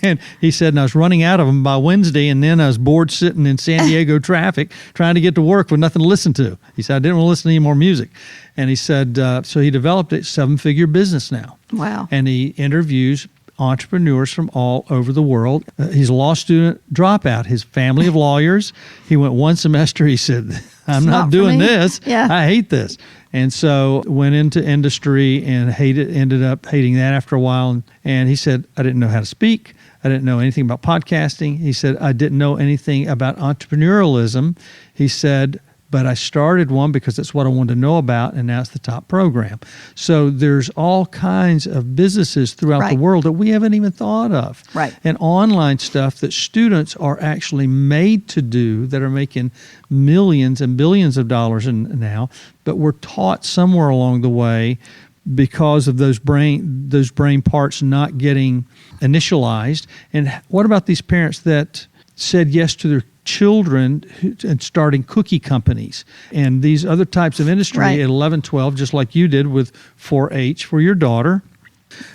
and he said, and I was running out of them by Wednesday, and then I was bored sitting in San Diego traffic trying to get to work with nothing to listen to. He said, I didn't want to listen to any more music. And he said, so he developed a 7-figure business now. Wow. And he interviews entrepreneurs from all over the world. He's a law student dropout. His family of lawyers. He went one semester. He said, I'm not doing this. Yeah. I hate this. And so went into industry and ended up hating that after a while. And he said, I didn't know how to speak. I didn't know anything about podcasting. He said, I didn't know anything about entrepreneurialism. He said, but I started one because that's what I wanted to know about, and now it's the top program. So there's all kinds of businesses throughout the world that we haven't even thought of. Right. And online stuff that students are actually made to do that are making millions and billions of dollars now, but we're taught somewhere along the way because of those brain parts not getting initialized. And what about these parents that said yes to their children and starting cookie companies and these other types of industry at 11, 12, just like you did with 4-H for your daughter?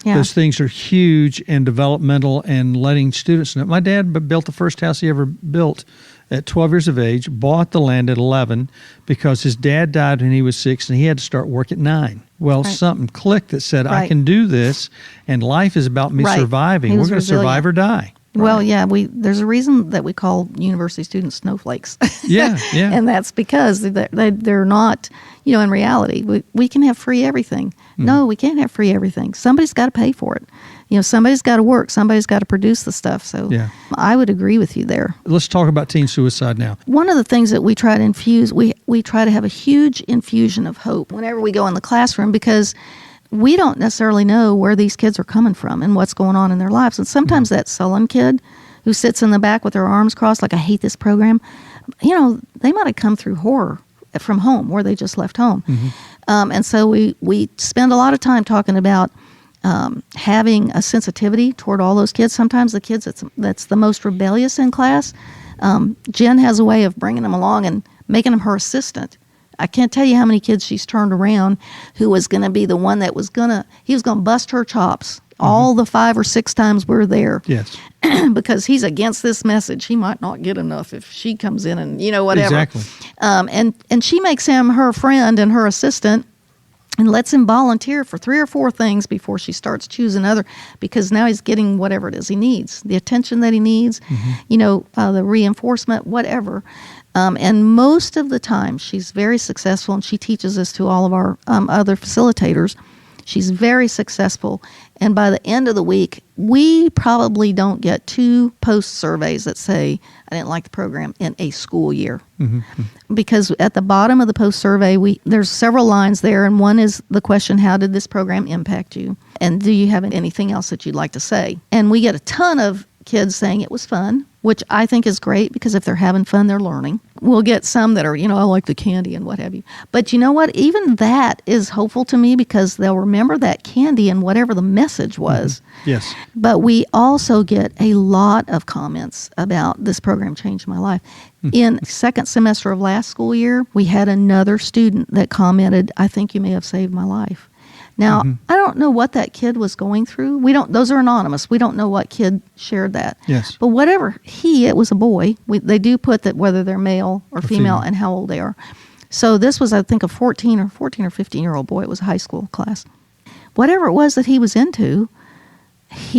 Yeah. Those things are huge and developmental and letting students know. My dad built the first house he ever built at 12 years of age, bought the land at 11 because his dad died when he was 6 and he had to start work at 9. Well, something clicked that said, I can do this, and life is about me surviving. We're going to survive or die. Well, yeah, there's a reason that we call university students snowflakes. Yeah. And that's because they're not, in reality, we can have free everything. No, we can't have free everything. Somebody's got to pay for it. Somebody's got to work. Somebody's got to produce the stuff. So I would agree with you there. Let's talk about teen suicide now. One of the things that we try to infuse, we try to have a huge infusion of hope whenever we go in the classroom, because we don't necessarily know where these kids are coming from and what's going on in their lives. And sometimes that sullen kid who sits in the back with their arms crossed like, I hate this program, they might have come through horror from home where they just left home. And so we spend a lot of time talking about having a sensitivity toward all those kids. Sometimes the kids that's the most rebellious in class, Jen has a way of bringing them along and making them her assistant. I can't tell you how many kids she's turned around who was going to be the one that was going to bust her chops all the 5 or 6 times we're there. Yes. Because he's against this message. He might not get enough if she comes in and, whatever. Exactly. And she makes him her friend and her assistant and lets him volunteer for 3 or 4 things before she starts choosing other, because now he's getting whatever it is he needs, the attention that he needs, the reinforcement, whatever. And most of the time, she's very successful, and she teaches this to all of our other facilitators. She's very successful, and by the end of the week, we probably don't get 2 post surveys that say, I didn't like the program in a school year. Mm-hmm. Because at the bottom of the post survey, there's several lines there, and one is the question, how did this program impact you? And do you have anything else that you'd like to say? And we get a ton of kids saying it was fun, which I think is great, because if they're having fun, they're learning. We'll get some that are, I like the candy and what have you. But you know what? Even that is hopeful to me, because they'll remember that candy and whatever the message was. Mm-hmm. Yes. But we also get a lot of comments about this program changed my life. Mm-hmm. In second semester of last school year, we had another student that commented, I think you may have saved my life. Now, I don't know what that kid was going through. Those are anonymous. We don't know what kid shared that. Yes. But whatever, it was a boy. They do put that whether they're male or female and how old they are. So this was, I think, a 14 or 15-year-old boy. It was a high school class. Whatever it was that he was into,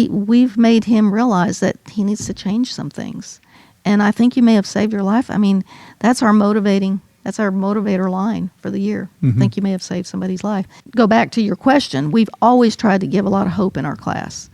we've made him realize that he needs to change some things. And I think you may have saved your life. I mean, that's our motivator line for the year. I think you may have saved somebody's life. Go back to your question. We've always tried to give a lot of hope in our class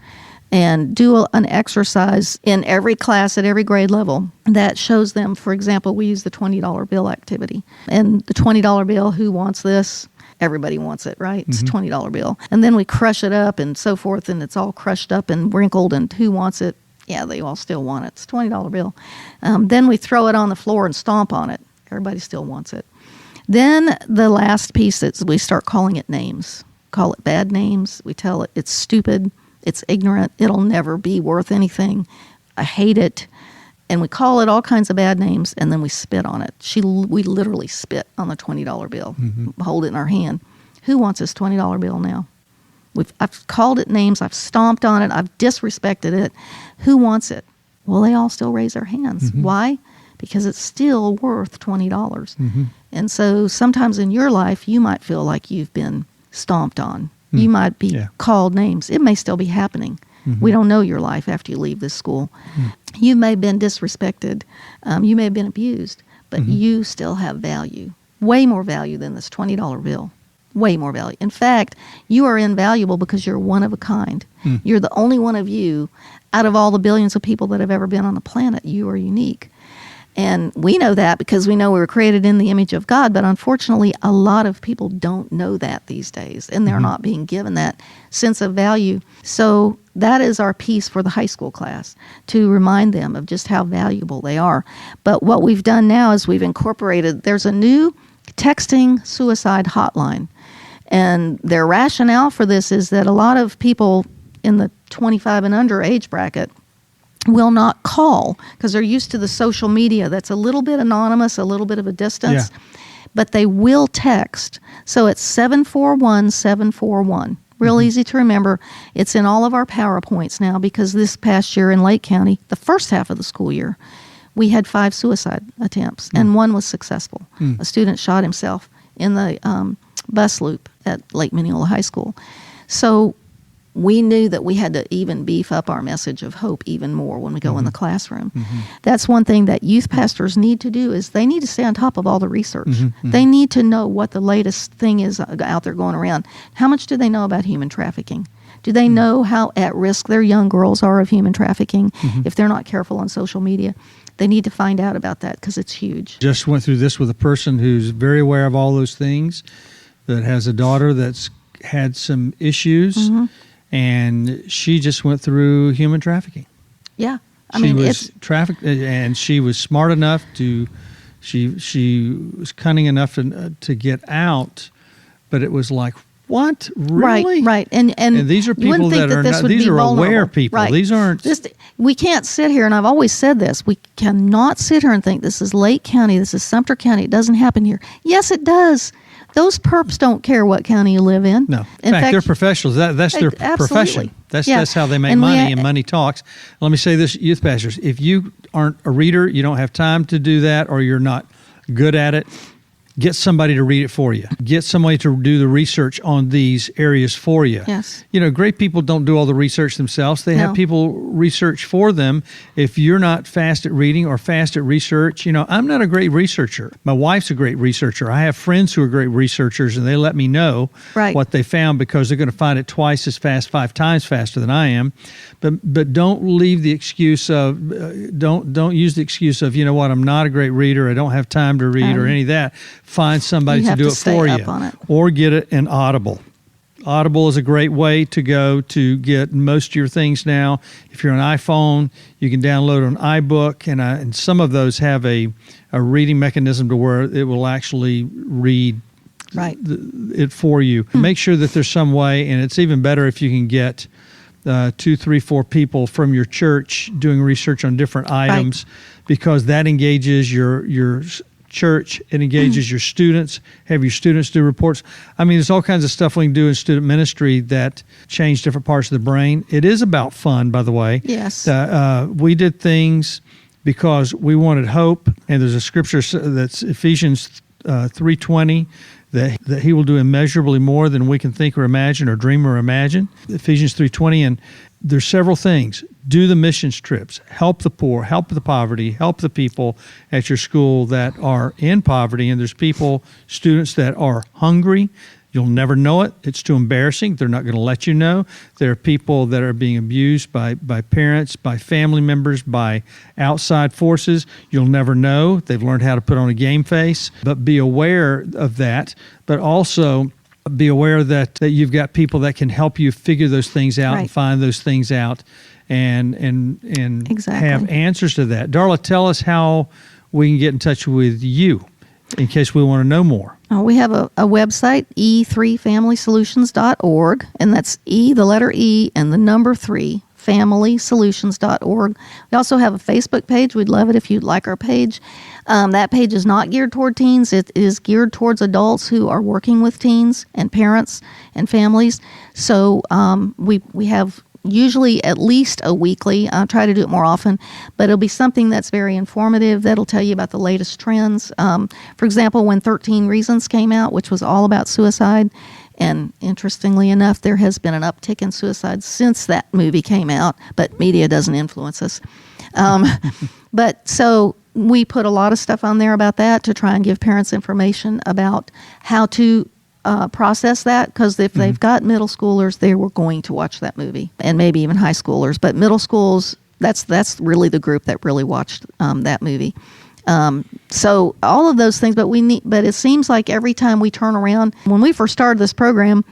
and do an exercise in every class at every grade level that shows them, for example, we use the $20 bill activity. And the $20 bill, who wants this? Everybody wants it, right? It's a $20 bill. And then we crush it up and so forth, and it's all crushed up and wrinkled, and who wants it? Yeah, they all still want it. It's a $20 bill. Then we throw it on the floor and stomp on it. Everybody still wants it. Then the last piece is we start calling it names. Call it bad names. We tell it it's stupid, it's ignorant, it'll never be worth anything, I hate it. And we call it all kinds of bad names, and then we spit on it. We literally spit on the $20 bill, hold it in our hand. Who wants this $20 bill now? I've called it names, I've stomped on it, I've disrespected it. Who wants it? Well, they all still raise their hands. Why? Because it's still worth $20. And so sometimes in your life, you might feel like you've been stomped on. You might be called names. It may still be happening. We don't know your life after you leave this school. You may have been disrespected. You may have been abused, but you still have value, way more value than this $20 bill. Way more value. In fact, you are invaluable because you're one of a kind. You're the only one of you out of all the billions of people that have ever been on the planet. You are unique. And we know that because we know we were created in the image of God, but unfortunately, a lot of people don't know that these days, and they're not being given that sense of value. So that is our piece for the high school class, to remind them of just how valuable they are. But what we've done now is we've incorporated, there's a new texting suicide hotline, and their rationale for this is that a lot of people in the 25 and under age bracket will not call because they're used to the social media that's a little bit anonymous, a little bit of a distance, but they will text. So it's 741-741. Real easy to remember. It's in all of our PowerPoints now, because this past year in Lake County, the first half of the school year, we had 5 suicide attempts, and one was successful. A student shot himself in the bus loop at Lake Mineola High School. So we knew that we had to even beef up our message of hope even more when we go in the classroom. That's one thing that youth pastors need to do, is they need to stay on top of all the research. They need to know what the latest thing is out there going around. How much do they know about human trafficking? Do they know how at risk their young girls are of human trafficking if they're not careful on social media? They need to find out about that because it's huge. Just went through this with a person who's very aware of all those things, that has a daughter that's had some issues. And she just went through human trafficking. Yeah. She was trafficked, and she was smart enough to, she was cunning enough to get out but it was like, what? Really? Right. And these are you wouldn't people think that are this not, would these be are vulnerable. aware people. Right. These aren't. We can't sit here, and I've always said this, we cannot sit here and think this is Lake County, this is Sumter County, it doesn't happen here. Yes, it does. Those perps don't care what county you live in. No. In fact, they're professionals. That's their profession. That's how they make money, and money talks. Let me say this, youth pastors, if you aren't a reader, you don't have time to do that, or you're not good at it, get somebody to read it for you. Get somebody to do the research on these areas for you. Yes. Great people don't do all the research themselves. They have people research for them. If you're not fast at reading or fast at research, I'm not a great researcher. My wife's a great researcher. I have friends who are great researchers, and they let me know what they found because they're going to find it twice as fast, 5 times faster than I am. But don't leave the excuse of don't use the excuse of, I'm not a great reader, I don't have time to read or any of that. Find somebody to do it for you, or get it in Audible. Audible is a great way to go to get most of your things now. If you're on iPhone, you can download an iBook, and some of those have a reading mechanism to where it will actually read it for you. Make sure that there's some way, and it's even better if you can get 2, 3, 4 people from your church doing research on different items, because that engages your church, it engages your students, have your students do reports. I mean, there's all kinds of stuff we can do in student ministry that change different parts of the brain. It is about fun, by the way. Yes. We did things because we wanted hope, and there's a scripture that's Ephesians 3:20, that he will do immeasurably more than we can think or imagine or dream or imagine. Ephesians 3:20, and there's several things. Do the missions trips, help the poor, help the poverty, help the people at your school that are in poverty. And there's students that are hungry. You'll never know it. It's too embarrassing. They're not going to let you know. There are people that are being abused by parents, by family members, by outside forces. You'll never know. They've learned how to put on a game face. But be aware of that. But also be aware that you've got people that can help you figure those things out and find those things out and have answers to that. Darla, tell us how we can get in touch with you in case we want to know more. We have a website, e3familysolutions.org, and that's E, the letter E, and the number 3, familysolutions.org. We also have a Facebook page. We'd love it if you'd like our page. That page is not geared toward teens. It is geared towards adults who are working with teens and parents and families. So we have usually at least a weekly. I try to do it more often, but it'll be something that's very informative. That'll tell you about the latest trends. For example, when 13 Reasons came out, which was all about suicide, and interestingly enough, there has been an uptick in suicide since that movie came out, but media doesn't influence us. But so we put a lot of stuff on there about that to try and give parents information about how to process that, because if they've got middle schoolers, they were going to watch that movie, and maybe even high schoolers. But middle schools, that's really the group that really watched that movie. So all of those things, but it seems like every time we turn around, when we first started this program,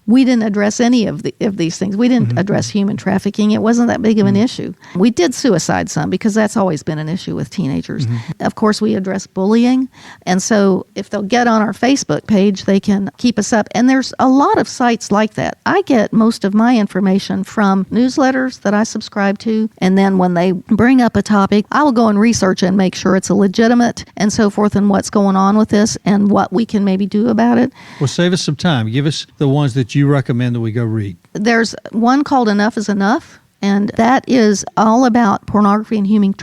we didn't address any of these things. We didn't address human trafficking. It wasn't that big of an issue. We did suicide some, because that's always been an issue with teenagers. Of course, we address bullying. And so if they'll get on our Facebook page, they can keep us up. And there's a lot of sites like that. I get most of my information from newsletters that I subscribe to. And then when they bring up a topic, I will go and research and make sure it's a legitimate and so forth, and what's going on with this and what we can maybe do about it. Well, save us some time. Give us the ones that you recommend that we go read. There's one called Enough is Enough, and that is all about pornography and human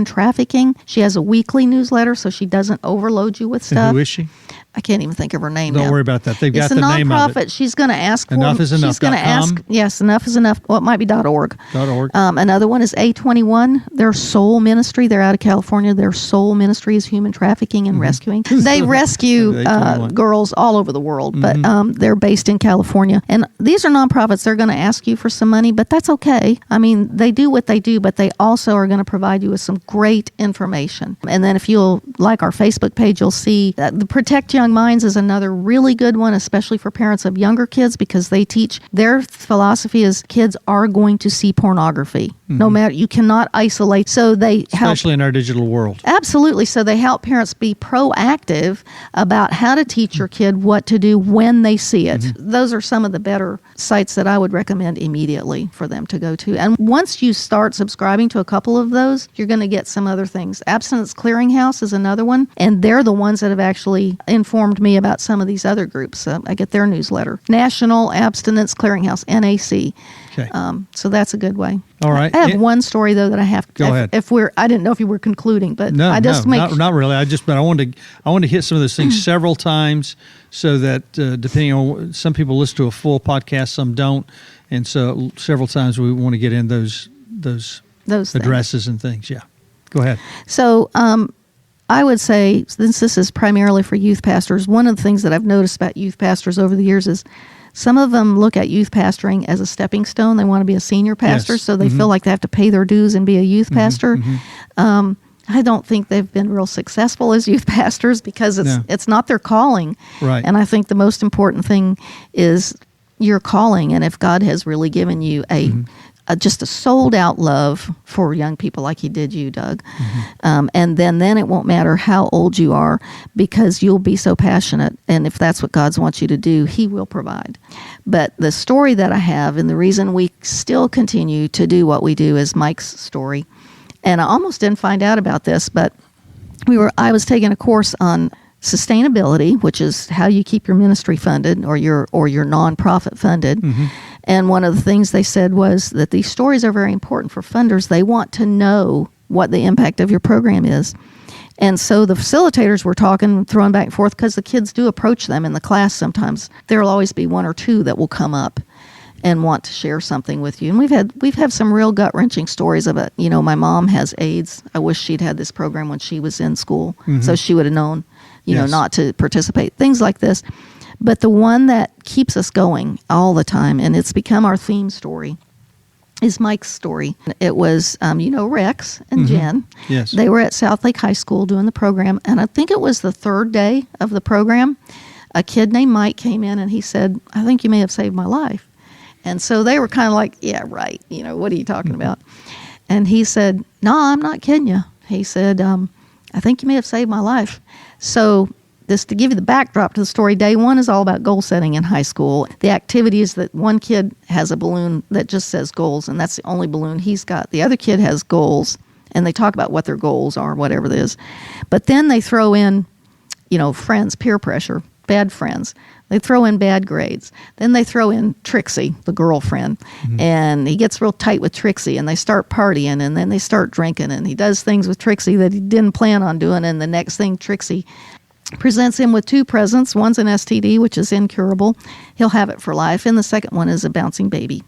trafficking. She has a weekly newsletter, so she doesn't overload you with stuff. And who is she? I can't even think of her name now. Don't worry about that. They've got the It's name of it. a nonprofit. She's going to ask for... Enough is Enough. She's going to ask... Yes, Enough is Enough. Well, it might be .org. .org. Another one is A21. Their sole ministry, they're out of California. Their sole ministry is human trafficking and rescuing. They rescue girls all over the world, but they're based in California. And these are nonprofits. They're going to ask you for some money, but that's okay. I mean, they do what they do, but they also are going to provide you with some great information. And then if you'll like our Facebook page, you'll see the Protect Young Young Minds is another really good one, especially for parents of younger kids, because they teach, their philosophy is kids are going to see pornography. No matter, you cannot isolate. So they help, especially in our digital world. absolutely. So they help parents be proactive about how to teach your kid what to do when they see it. Those are some of the better sites that I would recommend immediately for them to go to. And once you start subscribing to a couple of those, you're going to get some other things. Abstinence Clearinghouse is another one, and they're the ones that have actually informed me about some of these other groups. I get their newsletter. National Abstinence Clearinghouse, NAC. Okay. So that's a good way. All right. I have one story though that I have. Go ahead. I didn't know if you were concluding, but No, I just not really. But I wanted to hit some of those things several times, so that depending on, some people listen to a full podcast, some don't, and so several times we want to get in those addresses and things. Yeah. Go ahead. So I would say, since this is primarily for youth pastors, one of the things that I've noticed about youth pastors over the years is some of them look at youth pastoring as a stepping stone. They want to be a senior pastor, Yes. so they feel like they have to pay their dues and be a youth pastor. I don't think they've been real successful as youth pastors because it's not their calling. Right. And I think the most important thing is your calling. And if God has really given you just a sold out love for young people like he did you, Doug. And then it won't matter how old you are, because you'll be so passionate. And if that's what God wants you to do, he will provide. But the story that I have, and the reason we still continue to do what we do, is Mike's story. And I almost didn't find out about this, but I was taking a course on sustainability, which is how you keep your ministry funded or your nonprofit funded. And one of the things they said was that these stories are very important for funders. They want to know what the impact of your program is. And so the facilitators were talking, throwing back and forth, because the kids do approach them in the class sometimes. There will always be one or two that will come up and want to share something with you. And we've had some real gut-wrenching stories of it. My mom has AIDS. I wish she'd had this program when she was in school, so she would have known, not to participate. Things like this. But the one that keeps us going all the time, and it's become our theme story, is Mike's story. It was, Rex and Jen. Yes. They were at South Lake High School doing the program, and I think it was the third day of the program. A kid named Mike came in, and he said, "I think you may have saved my life." And so they were kind of like, "Yeah, right. What are you talking about?" And he said, "No, I'm not kidding you." He said, "I think you may have saved my life." So just to give you the backdrop to the story, day one is all about goal setting in high school. The activity is that one kid has a balloon that just says goals, and that's the only balloon he's got. The other kid has goals, and they talk about what their goals are, whatever it is. But then they throw in, friends, peer pressure, bad friends. They throw in bad grades. Then they throw in Trixie, the girlfriend, and he gets real tight with Trixie, and they start partying, and then they start drinking, and he does things with Trixie that he didn't plan on doing, and the next thing, Trixie presents him with two presents. One's an STD, which is incurable. He'll have it for life, and the second one is a bouncing baby.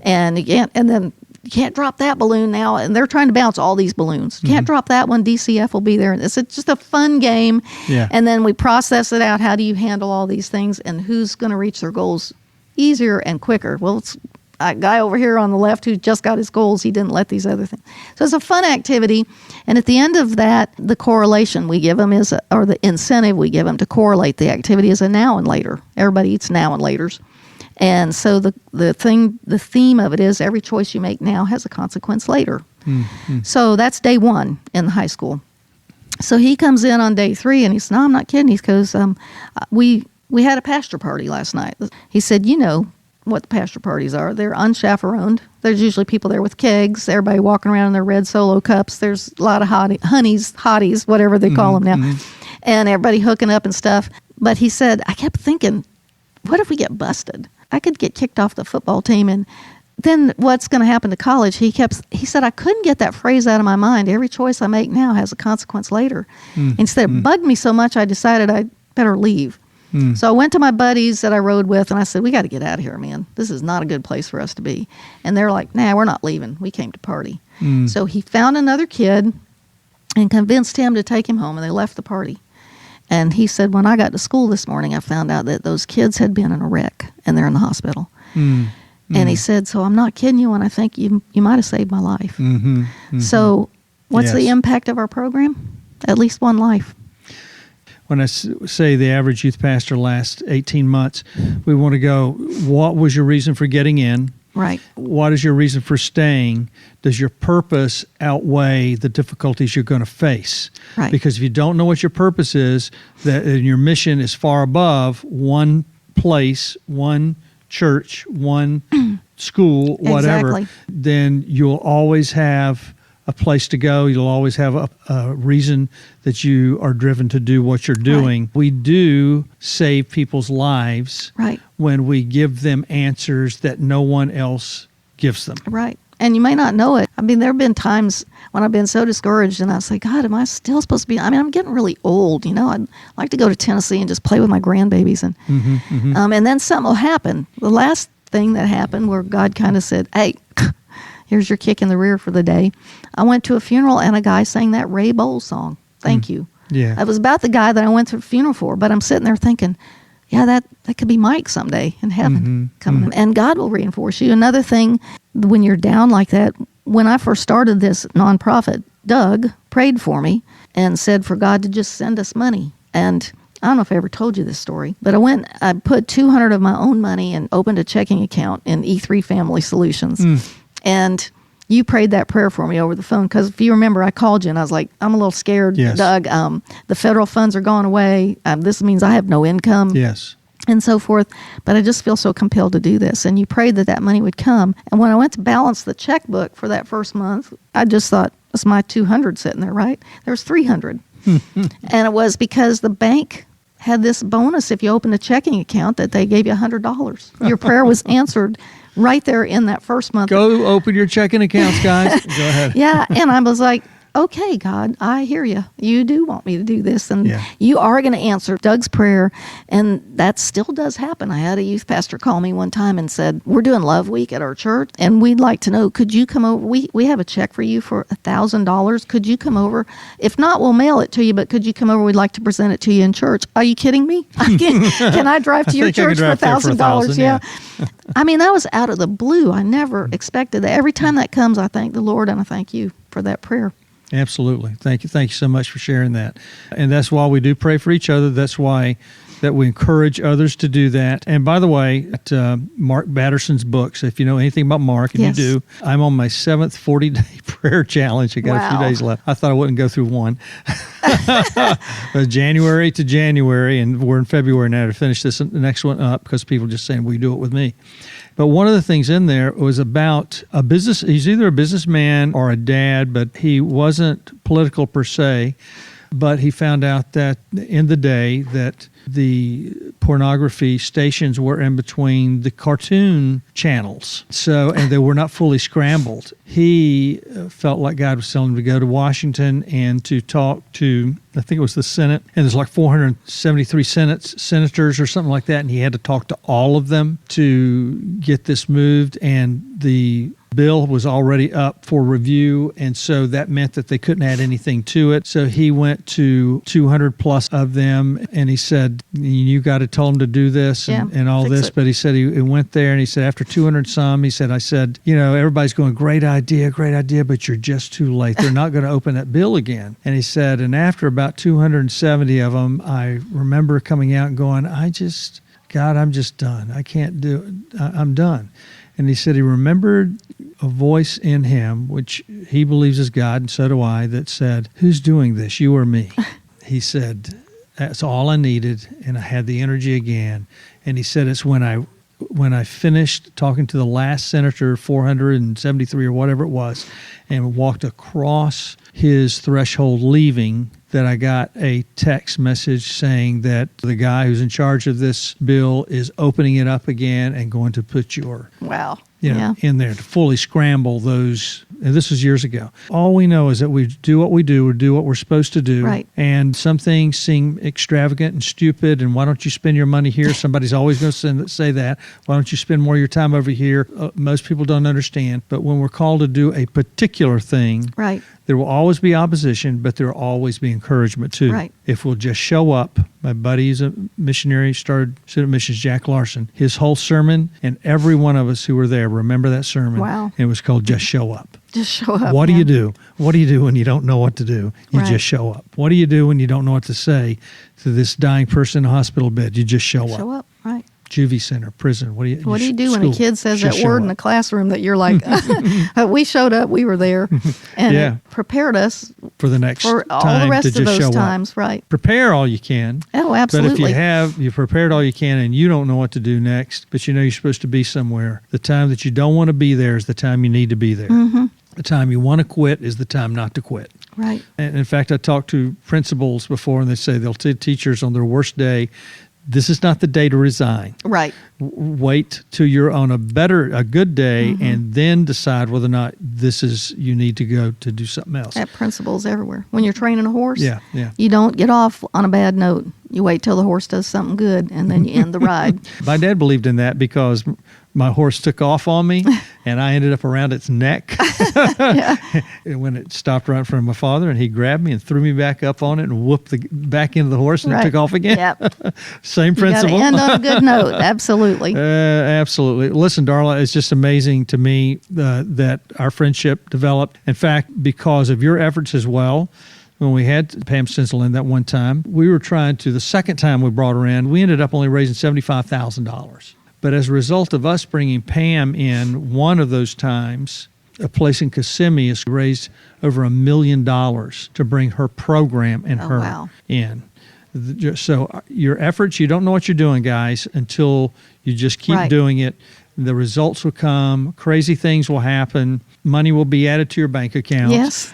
And then you can't drop that balloon now, and they're trying to bounce all these balloons. You can't drop that one, DCF will be there. It's just a fun game. Yeah. And then we process it out. How do you handle all these things, and who's going to reach their goals easier and quicker? Well, it's a guy over here on the left who just got his goals. He didn't let these other things. So it's a fun activity. And at the end of that, the correlation we give them or the incentive we give them to correlate the activity is a now and later. Everybody eats now and laters. And so the theme of it is every choice you make now has a consequence later. So that's day one in the high school. So he comes in on day three, and he says, "No, I'm not kidding." He goes, we had a pastor party last night. He said, what the pastor parties are. They're unchaperoned. There's usually people there with kegs, everybody walking around in their red Solo cups. There's a lot of hotties, whatever they call them now, and everybody hooking up and stuff. But he said, I kept thinking, what if we get busted? I could get kicked off the football team, and then what's going to happen to college? He said, I couldn't get that phrase out of my mind. Every choice I make now has a consequence later. Instead, it bugged me so much, I decided I'd better leave. So I went to my buddies that I rode with, and I said, "We got to get out of here, man. This is not a good place for us to be." And they're like, "Nah, we're not leaving. We came to party." So he found another kid and convinced him to take him home, and they left the party. And he said, when I got to school this morning, I found out that those kids had been in a wreck, and they're in the hospital. And he said, so I'm not kidding you when I think you might have saved my life. So what's the impact of our program? At least one life. when I say the average youth pastor lasts 18 months, we want to go, what was your reason for getting in? Right. What is your reason for staying? Does your purpose outweigh the difficulties you're going to face? Right. Because if you don't know what your purpose is, that and your mission is far above one place, one church, one school, whatever, Exactly. then you'll always have a place to go. You'll always have a reason that you are driven to do what you're doing. Right. We do save people's lives when we give them answers that no one else gives them. Right. And you may not know it. I mean, there have been times when I've been so discouraged and I say, God, am I still supposed to be? I mean, I'm getting really old. I'd like to go to Tennessee and just play with my grandbabies. And then something will happen. The last thing that happened where God kind of said, hey, here's your kick in the rear for the day. I went to a funeral and a guy sang that Ray Bowles song. Thank you. Yeah. It was about the guy that I went to a funeral for, but I'm sitting there thinking, yeah, that could be Mike someday in heaven coming. And God will reinforce you. Another thing, when you're down like that, when I first started this nonprofit, Doug prayed for me and said for God to just send us money. And I don't know if I ever told you this story, but I put $200 of my own money and opened a checking account in E3 Family Solutions. And you prayed that prayer for me over the phone, because if you remember, I called you and I was like, I'm a little scared, yes. Doug. The federal funds are gone away. This means I have no income. Yes. And so forth. But I just feel so compelled to do this. And you prayed that money would come. And when I went to balance the checkbook for that first month, I just thought, it's my 200 sitting there, right? There was 300. And it was because the bank had this bonus if you opened a checking account that they gave you $100. Your prayer was answered right there in that first month. Go open your checking accounts, guys. Go ahead. Yeah, and I was like, okay, God, I hear you. You do want me to do this, and Yeah. you are going to answer Doug's prayer, and that still does happen. I had a youth pastor call me one time and said, we're doing Love Week at our church, and we'd like to know, could you come over? We have a check for you for $1,000. Could you come over? If not, we'll mail it to you, but could you come over? We'd like to present it to you in church. Are you kidding me? Can I drive to your church for $1,000? Yeah. I mean, that was out of the blue. I never expected that. Every time that comes, I thank the Lord, and I thank you for that prayer. Absolutely. Thank you. Thank you so much for sharing that. And that's why we do pray for each other. That's why that we encourage others to do that. And by the way, at Mark Batterson's books, if you know anything about Mark, and Yes. you do, I'm on my 7th 40-day prayer challenge. I got a few Wow. days left. I thought I wouldn't go through one. But January to January, and we're in February now to finish the next one up, because people just saying, will you do it with me? But one of the things in there was about a business. He's either a businessman or a dad, but he wasn't political per se. But he found out that in the day that the pornography stations were in between the cartoon channels. So, and they were not fully scrambled. He felt like God was telling him to go to Washington and to talk to, I think it was the Senate, and there's like 473 senators or something like that, and he had to talk to all of them to get this moved, and the bill was already up for review, and so that meant that they couldn't add anything to it. So he went to 200 plus of them, and he said, you got to tell them to do this and all this. But he said he went there, and he said after 200 some, he said, everybody's going, great idea, but you're just too late. They're not going to open that bill again. And he said, and after about 270 of them, I remember coming out and going, God, I'm just done. I can't do it. I'm done. And he said he remembered a voice in him, which he believes is God, and so do I, that said, who's doing this, you or me? He said, that's all I needed, and I had the energy again. And he said it's when I finished talking to the last senator, 473 or whatever it was, and walked across his threshold leaving, that I got a text message saying that the guy who's in charge of this bill is opening it up again and going to put your in there to fully scramble those. And this was years ago. All we know is that we do what we do, or do what we're supposed to do. Right. And some things seem extravagant and stupid. And why don't you spend your money here? Somebody's always going to say that. Why don't you spend more of your time over here? Most people don't understand. But when we're called to do a particular thing, Right. there will always be opposition, but there will always be encouragement too. Right. If we'll just show up. My buddy is a missionary, started student missions, Jack Larson. His whole sermon, and every one of us who were there, remember that sermon. Wow. And it was called Just Show Up. Just show up. What do man. you do? What do you do when you don't know what to do? You Right. just show up. What do you do when you don't know what to say to this dying person in a hospital bed? You just show up. Show up, right. Juvie center, prison. What do you do when a school. kid says Just that show word up. in the classroom that you're like, we showed up, we were there. And Yeah. it prepared us for the next for all time the rest to of just those show up? times, right. Prepare all you can. Oh, But absolutely. if you've prepared all you can and you don't know what to do next, but you know you're supposed to be somewhere, the time that you don't want to be there is the time you need to be there. Mm-hmm. The time you want to quit is the time not to quit. Right. And in fact, I talked to principals before, and they say they'll tell teachers on their worst day, this is not the day to resign. Right. Wait till you're on a good day, Mm-hmm. and then decide whether or not you need to go to do something else. That principle's everywhere. When you're training a horse, Yeah. you don't get off on a bad note. You wait till the horse does something good, and then you end the ride. My dad believed in that because my horse took off on me, and I ended up around its neck. And when it stopped right in front of my father, and he grabbed me and threw me back up on it and whooped back into the horse, and Right. it took off again. Yep. Same You got to principle. end on a good note. Absolutely. Absolutely. Listen, Darla, it's just amazing to me that our friendship developed. In fact, because of your efforts as well. When we had Pam Stencil in that one time, we were trying to, the second time we brought her in, we ended up only raising $75,000. But as a result of us bringing Pam in one of those times, a place in Kissimmee has raised over $1 million to bring her program and Oh, her wow. in. So your efforts, you don't know what you're doing, guys, until you just keep Right. doing it. The results will come. Crazy things will happen. Money will be added to your bank account. Yes.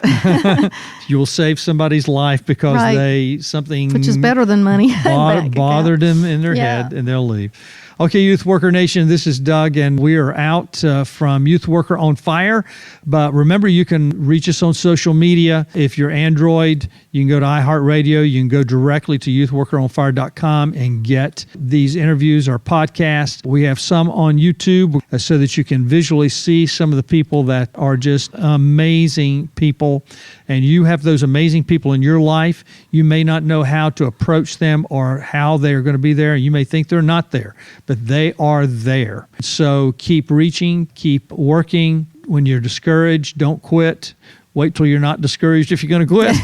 You will save somebody's life because Right. something Which is better than money. bothered them in their Yeah. head, and they'll leave. Okay, Youth Worker Nation, this is Doug, and we are out from Youth Worker on Fire. But remember, you can reach us on social media. If you're Android, you can go to iHeartRadio. You can go directly to youthworkeronfire.com and get these interviews or podcasts. We have some on YouTube so that you can visually see some of the people that are just amazing people. And you have those amazing people in your life. You may not know how to approach them or how they're going to be there. You may think they're not there, but they are there. So keep reaching, keep working. When you're discouraged, don't quit. Wait till you're not discouraged if you're going to quit.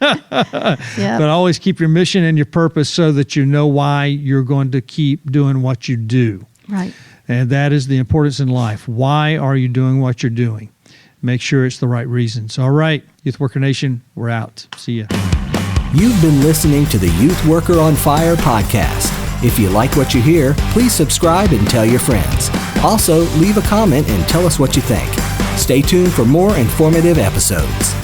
Yeah. But always keep your mission and your purpose so that you know why you're going to keep doing what you do. Right. And that is the importance in life. Why are you doing what you're doing? Make sure it's the right reasons. All right, Youth Worker Nation, we're out. See ya. You've been listening to the Youth Worker on Fire podcast. If you like what you hear, please subscribe and tell your friends. Also, leave a comment and tell us what you think. Stay tuned for more informative episodes.